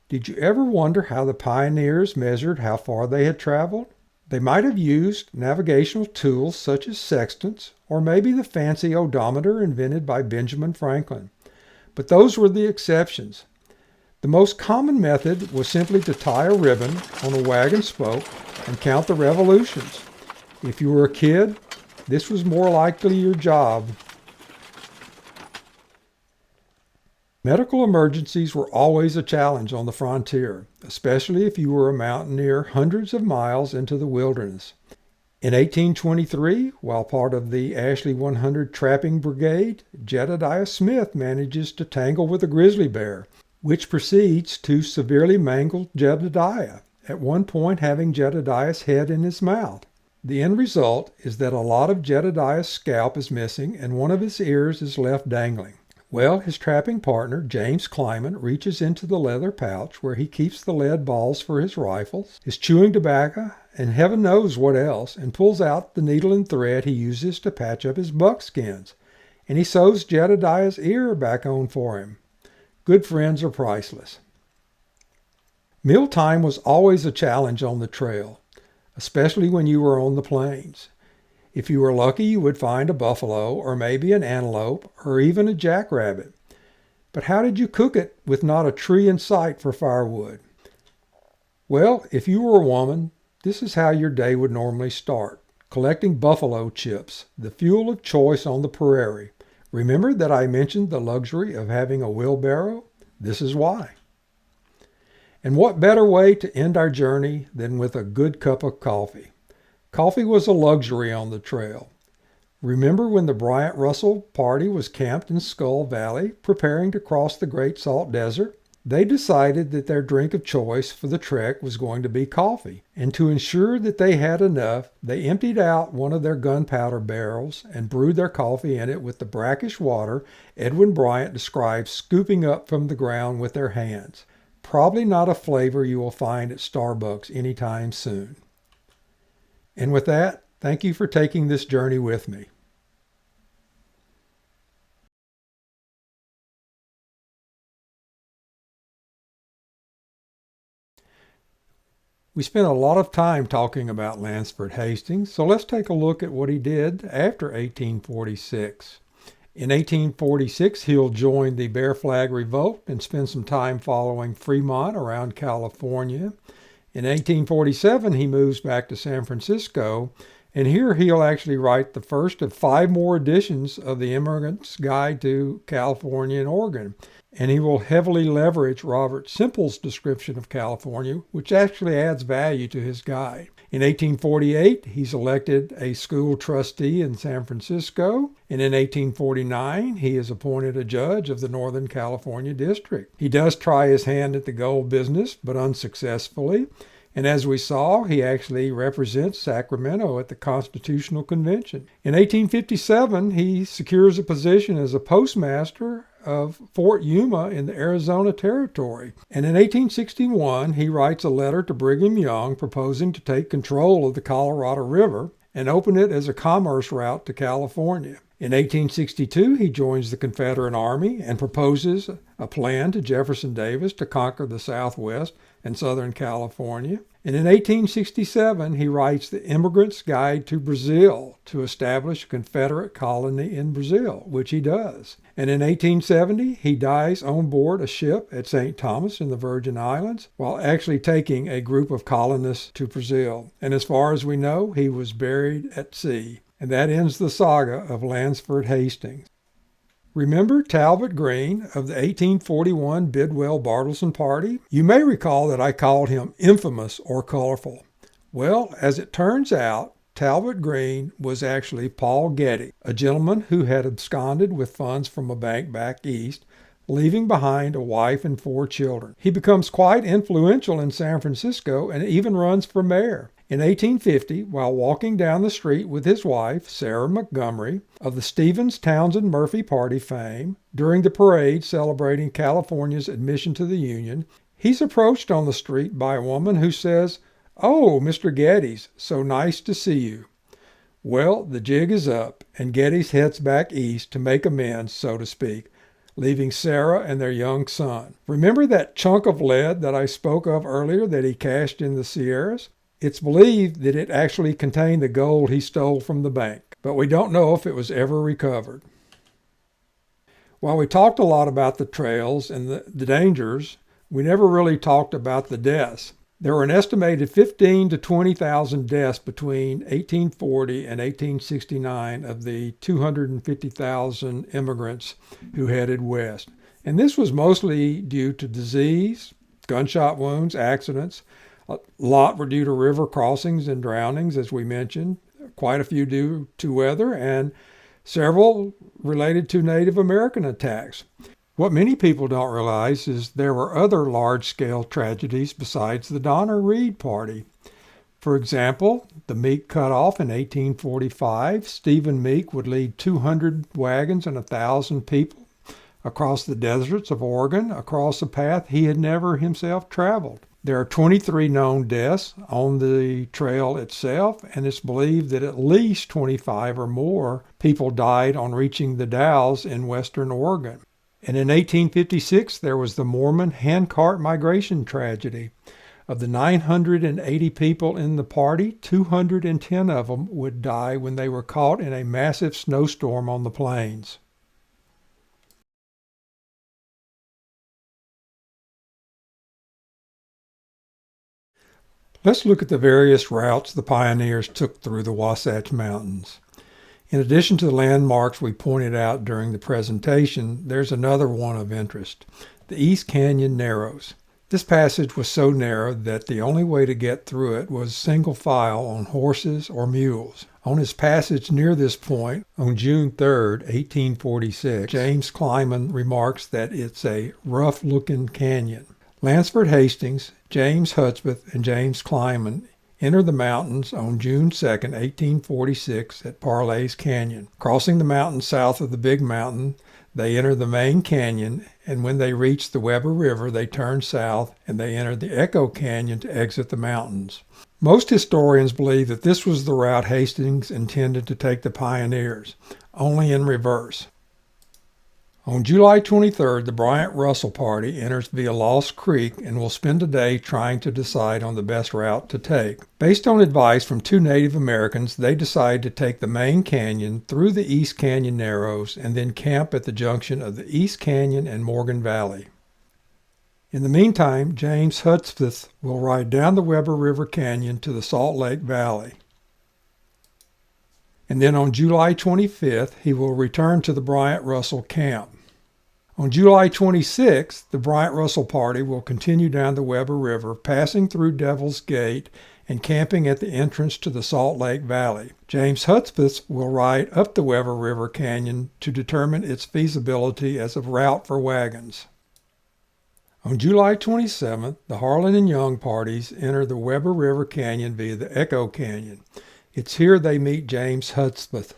Did you ever wonder how the pioneers measured how far they had traveled? They might have used navigational tools such as sextants, or maybe the fancy odometer invented by Benjamin Franklin. But those were the exceptions. The most common method was simply to tie a ribbon on a wagon spoke and count the revolutions. If you were a kid, this was more likely your job. Medical emergencies were always a challenge on the frontier, especially if you were a mountaineer hundreds of miles into the wilderness. In 1823, while part of the Ashley 100 Trapping Brigade, Jedediah Smith manages to tangle with a grizzly bear, which proceeds to severely mangle Jedediah, at one point having Jedediah's head in his mouth. The end result is that a lot of Jedediah's scalp is missing and one of his ears is left dangling. Well, his trapping partner, James Clyman, reaches into the leather pouch where he keeps the lead balls for his rifles, his chewing tobacco, and heaven knows what else, and pulls out the needle and thread he uses to patch up his buckskins. And he sews Jedediah's ear back on for him. Good friends are priceless. Mealtime was always a challenge on the trail, especially when you were on the plains. If you were lucky, you would find a buffalo, or maybe an antelope, or even a jackrabbit. But how did you cook it with not a tree in sight for firewood? Well, if you were a woman, this is how your day would normally start: collecting buffalo chips, the fuel of choice on the prairie. Remember that I mentioned the luxury of having a wheelbarrow? This is why. And what better way to end our journey than with a good cup of coffee? Coffee was a luxury on the trail. Remember when the Bryant-Russell party was camped in Skull Valley, preparing to cross the Great Salt Desert? They decided that their drink of choice for the trek was going to be coffee, and to ensure that they had enough, they emptied out one of their gunpowder barrels and brewed their coffee in it with the brackish water Edwin Bryant describes scooping up from the ground with their hands. Probably not a flavor you will find at Starbucks anytime soon. And with that, thank you for taking this journey with me. We spent a lot of time talking about Lansford Hastings, so let's take a look at what he did after 1846. In 1846, he'll join the Bear Flag Revolt and spend some time following Fremont around California. In 1847, he moves back to San Francisco, and here he'll actually write the first of 5 more editions of the Immigrant's Guide to California and Oregon. And he will heavily leverage Robert Semple's description of California, which actually adds value to his guide. In 1848, he's elected a school trustee in San Francisco, and in 1849, he is appointed a judge of the Northern California District. He does try his hand at the gold business, but unsuccessfully. And as we saw, he actually represents Sacramento at the Constitutional Convention. In 1857, he secures a position as a postmaster of Fort Yuma in the Arizona Territory. And in 1861, he writes a letter to Brigham Young proposing to take control of the Colorado River and open it as a commerce route to California. In 1862, he joins the Confederate Army and proposes a plan to Jefferson Davis to conquer the Southwest and Southern California. And in 1867, he writes the Immigrant's Guide to Brazil to establish a Confederate colony in Brazil, which he does. And in 1870, he dies on board a ship at St. Thomas in the Virgin Islands while actually taking a group of colonists to Brazil. And as far as we know, he was buried at sea. And that ends the saga of Lansford Hastings. Remember Talbot Green of the 1841 Bidwell-Bartleson Party? You may recall that I called him infamous or colorful. Well, as it turns out, Talbot Green was actually Paul Getty, a gentleman who had absconded with funds from a bank back east, leaving behind a wife and 4 children. He becomes quite influential in San Francisco and even runs for mayor. In 1850, while walking down the street with his wife, Sarah Montgomery, of the Stevens Townsend Murphy Party fame, during the parade celebrating California's admission to the Union, he's approached on the street by a woman who says, "Oh, Mr. Geddes, so nice to see you." Well, the jig is up, and Geddes heads back east to make amends, so to speak, leaving Sarah and their young son. Remember that chunk of lead that I spoke of earlier that he cached in the Sierras? It's believed that it actually contained the gold he stole from the bank, but we don't know if it was ever recovered. While we talked a lot about the trails and the dangers, we never really talked about the deaths. There were an estimated 15,000 to 20,000 deaths between 1840 and 1869 of the 250,000 immigrants who headed west. And this was mostly due to disease, gunshot wounds, accidents. A lot were due to river crossings and drownings, as we mentioned, quite a few due to weather, and several related to Native American attacks. What many people don't realize is there were other large-scale tragedies besides the Donner Reed Party. For example, the Meek cutoff in 1845. Stephen Meek would lead 200 wagons and 1,000 people across the deserts of Oregon, across a path he had never himself traveled. There are 23 known deaths on the trail itself, and it's believed that at least 25 or more people died on reaching the Dalles in western Oregon. And in 1856, there was the Mormon handcart migration tragedy. Of the 980 people in the party, 210 of them would die when they were caught in a massive snowstorm on the plains. Let's look at the various routes the pioneers took through the Wasatch Mountains. In addition to the landmarks we pointed out during the presentation, there's another one of interest, the East Canyon Narrows. This passage was so narrow that the only way to get through it was single file on horses or mules. On his passage near this point, on June 3, 1846, James Clyman remarks that it's a rough-looking canyon. Lansford Hastings, James Hudspeth, and James Clyman enter the mountains on June 2, 1846 at Parlay's Canyon. Crossing the mountains south of the Big Mountain, they enter the main canyon, and when they reach the Weber River, they turn south and they enter the Echo Canyon to exit the mountains. Most historians believe that this was the route Hastings intended to take the pioneers, only in reverse. On July 23rd, the Bryant-Russell party enters via Lost Creek and will spend a day trying to decide on the best route to take. Based on advice from two Native Americans, they decide to take the main canyon through the East Canyon Narrows and then camp at the junction of the East Canyon and Morgan Valley. In the meantime, James Hudspeth will ride down the Weber River Canyon to the Salt Lake Valley. And then on July 25th, he will return to the Bryant-Russell camp. On July 26th, the Bryant-Russell party will continue down the Weber River, passing through Devil's Gate and camping at the entrance to the Salt Lake Valley. James Hudspeth will ride up the Weber River Canyon to determine its feasibility as a route for wagons. On July 27th, the Harlan and Young parties enter the Weber River Canyon via the Echo Canyon. It's here they meet James Hudspeth.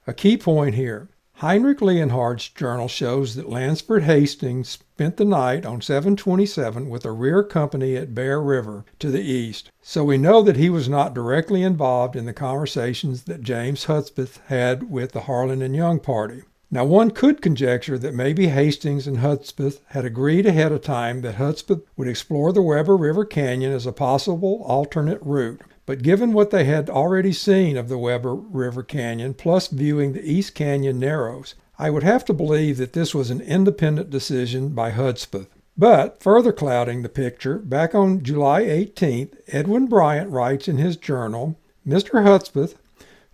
A key point here. Heinrich Leonhardt's journal shows that Lansford Hastings spent the night on 727 with a rear company at Bear River to the east, so we know that he was not directly involved in the conversations that James Hudspeth had with the Harlan and Young party. Now one could conjecture that maybe Hastings and Hudspeth had agreed ahead of time that Hudspeth would explore the Weber River Canyon as a possible alternate route. But given what they had already seen of the Weber River Canyon, plus viewing the East Canyon Narrows, I would have to believe that this was an independent decision by Hudspeth. But further clouding the picture, back on July 18th, Edwin Bryant writes in his journal, Mr. Hudspeth,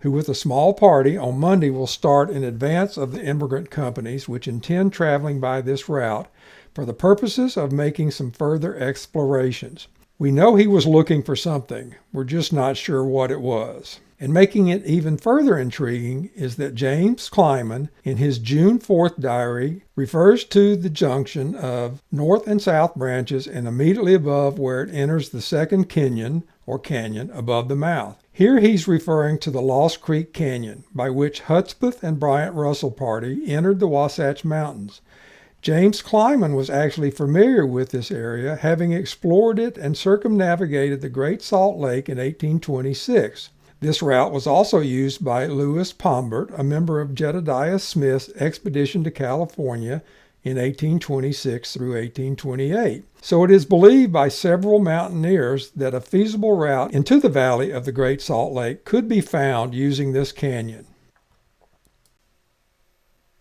who with a small party on Monday will start in advance of the immigrant companies which intend traveling by this route for the purposes of making some further explorations. We know he was looking for something, we're just not sure what it was. And making it even further intriguing is that James Clyman, in his June 4th diary, refers to the junction of north and south branches and immediately above where it enters the second canyon, or canyon, above the mouth. Here he's referring to the Lost Creek Canyon, by which Hudspeth and Bryant Russell party entered the Wasatch Mountains. James Clyman was actually familiar with this area, having explored it and circumnavigated the Great Salt Lake in 1826. This route was also used by Louis Pombert, a member of Jedediah Smith's expedition to California in 1826 through 1828. So it is believed by several mountaineers that a feasible route into the valley of the Great Salt Lake could be found using this canyon.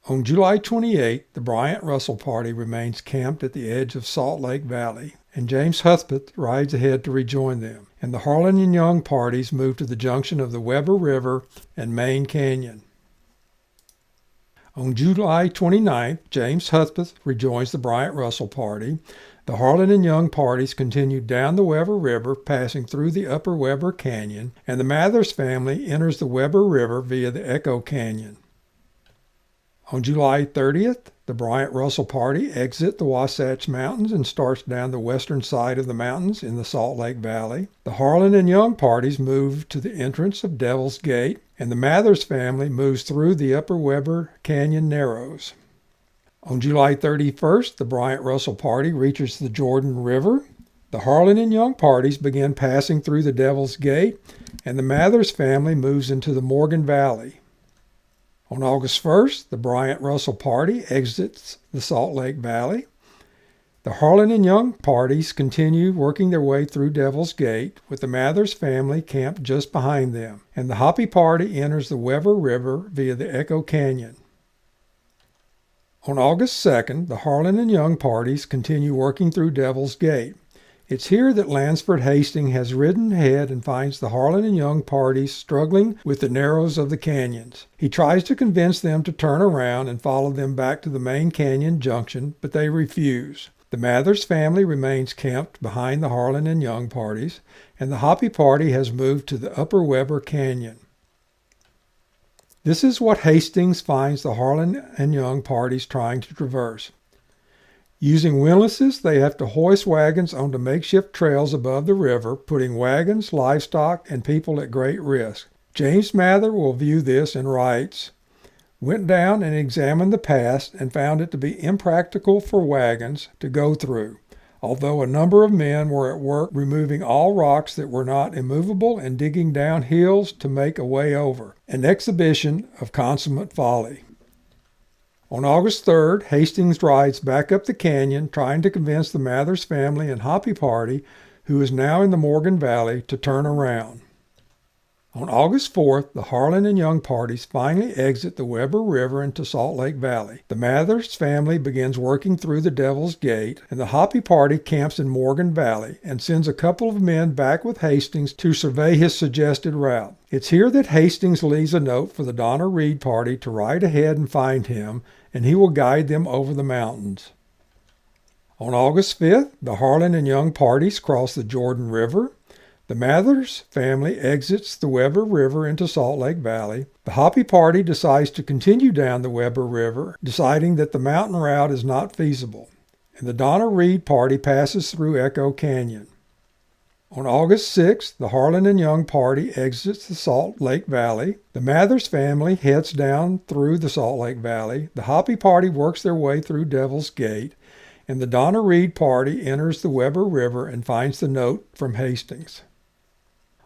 On July 28, the Bryant Russell party remains camped at the edge of Salt Lake Valley, and James Hudspeth rides ahead to rejoin them, and the Harlan and Young parties move to the junction of the Weber River and Main Canyon. On July 29th, James Hudspeth rejoins the Bryant Russell party. The Harlan and Young parties continue down the Weber River, passing through the Upper Weber Canyon, and the Mathers family enters the Weber River via the Echo Canyon. On July 30th, the Bryant Russell party exit the Wasatch Mountains and starts down the western side of the mountains in the Salt Lake Valley. The Harlan and Young parties move to the entrance of Devil's Gate, and the Mathers family moves through the Upper Weber Canyon Narrows. On July 31st, the Bryant Russell party reaches the Jordan River. The Harlan and Young parties begin passing through the Devil's Gate, and the Mathers family moves into the Morgan Valley. On August 1st, the Bryant Russell party exits the Salt Lake Valley. The Harlan and Young parties continue working their way through Devil's Gate, with the Mathers family camped just behind them, and the Hoppy party enters the Weber River via the Echo Canyon. On August 2nd, the Harlan and Young parties continue working through Devil's Gate. It's here that Lansford Hastings has ridden ahead and finds the Harlan and Young parties struggling with the narrows of the canyons. He tries to convince them to turn around and follow them back to the main canyon junction, but they refuse. The Mathers family remains camped behind the Harlan and Young parties, and the Hoppy party has moved to the Upper Weber Canyon. This is what Hastings finds the Harlan and Young parties trying to traverse. Using windlasses, they have to hoist wagons onto makeshift trails above the river, putting wagons, livestock, and people at great risk. James Mather will view this and writes, "Went down and examined the pass and found it to be impractical for wagons to go through, although a number of men were at work removing all rocks that were not immovable and digging down hills to make a way over, an exhibition of consummate folly." On August 3rd, Hastings rides back up the canyon, trying to convince the Mathers family and Hoppy party, who is now in the Morgan Valley, to turn around. On August 4th, the Harlan and Young parties finally exit the Weber River into Salt Lake Valley. The Mathers family begins working through the Devil's Gate, and the Hoppy party camps in Morgan Valley and sends a couple of men back with Hastings to survey his suggested route. It's here that Hastings leaves a note for the Donner Reed party to ride ahead and find him, and he will guide them over the mountains. On August 5th, the Harlan and Young parties cross the Jordan River. The Mathers family exits the Weber River into Salt Lake Valley. The Hoppy party decides to continue down the Weber River, deciding that the mountain route is not feasible, and the Donner Reed party passes through Echo Canyon. On August 6th, the Harlan and Young party exits the Salt Lake Valley. The Mathers family heads down through the Salt Lake Valley. The Hoppy party works their way through Devil's Gate, and the Donner Reed party enters the Weber River and finds the note from Hastings.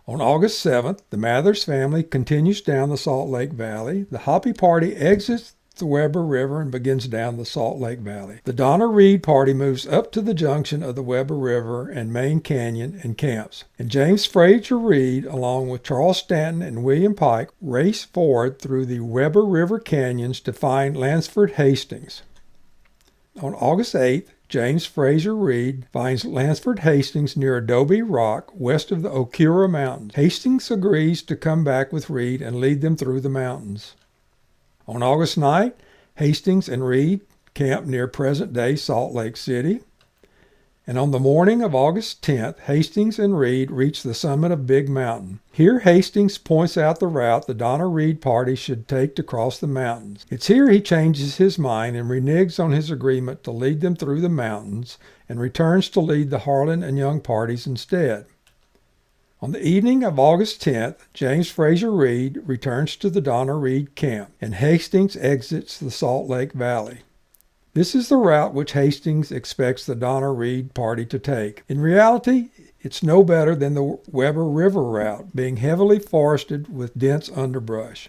On August 7th, the Mathers family continues down the Salt Lake Valley. The Hoppy party exits the Weber River and begins down the Salt Lake Valley. The Donner Reed party moves up to the junction of the Weber River and Main Canyon and camps. And James Fraser Reed, along with Charles Stanton and William Pike, race forward through the Weber River canyons to find Lansford Hastings. On August 8th, James Fraser Reed finds Lansford Hastings near Adobe Rock, west of the Okura Mountains. Hastings agrees to come back with Reed and lead them through the mountains. On August 9th, Hastings and Reed camp near present-day Salt Lake City. And on the morning of August 10th, Hastings and Reed reach the summit of Big Mountain. Here, Hastings points out the route the Donner Reed party should take to cross the mountains. It's here he changes his mind and reneges on his agreement to lead them through the mountains and returns to lead the Harlan and Young parties instead. On the evening of August 10th, James Fraser Reed returns to the Donna Reed camp, and Hastings exits the Salt Lake Valley. This is the route which Hastings expects the Donna Reed party to take. In reality, it's no better than the Weber River route, being heavily forested with dense underbrush.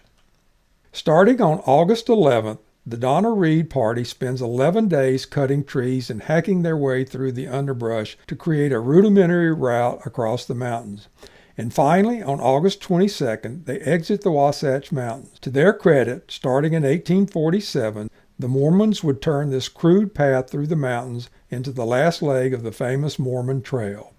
Starting on August 11th, the Donna Reed party spends 11 days cutting trees and hacking their way through the underbrush to create a rudimentary route across the mountains. And finally, on August 22nd, they exit the Wasatch Mountains. To their credit, starting in 1847, the Mormons would turn this crude path through the mountains into the last leg of the famous Mormon Trail.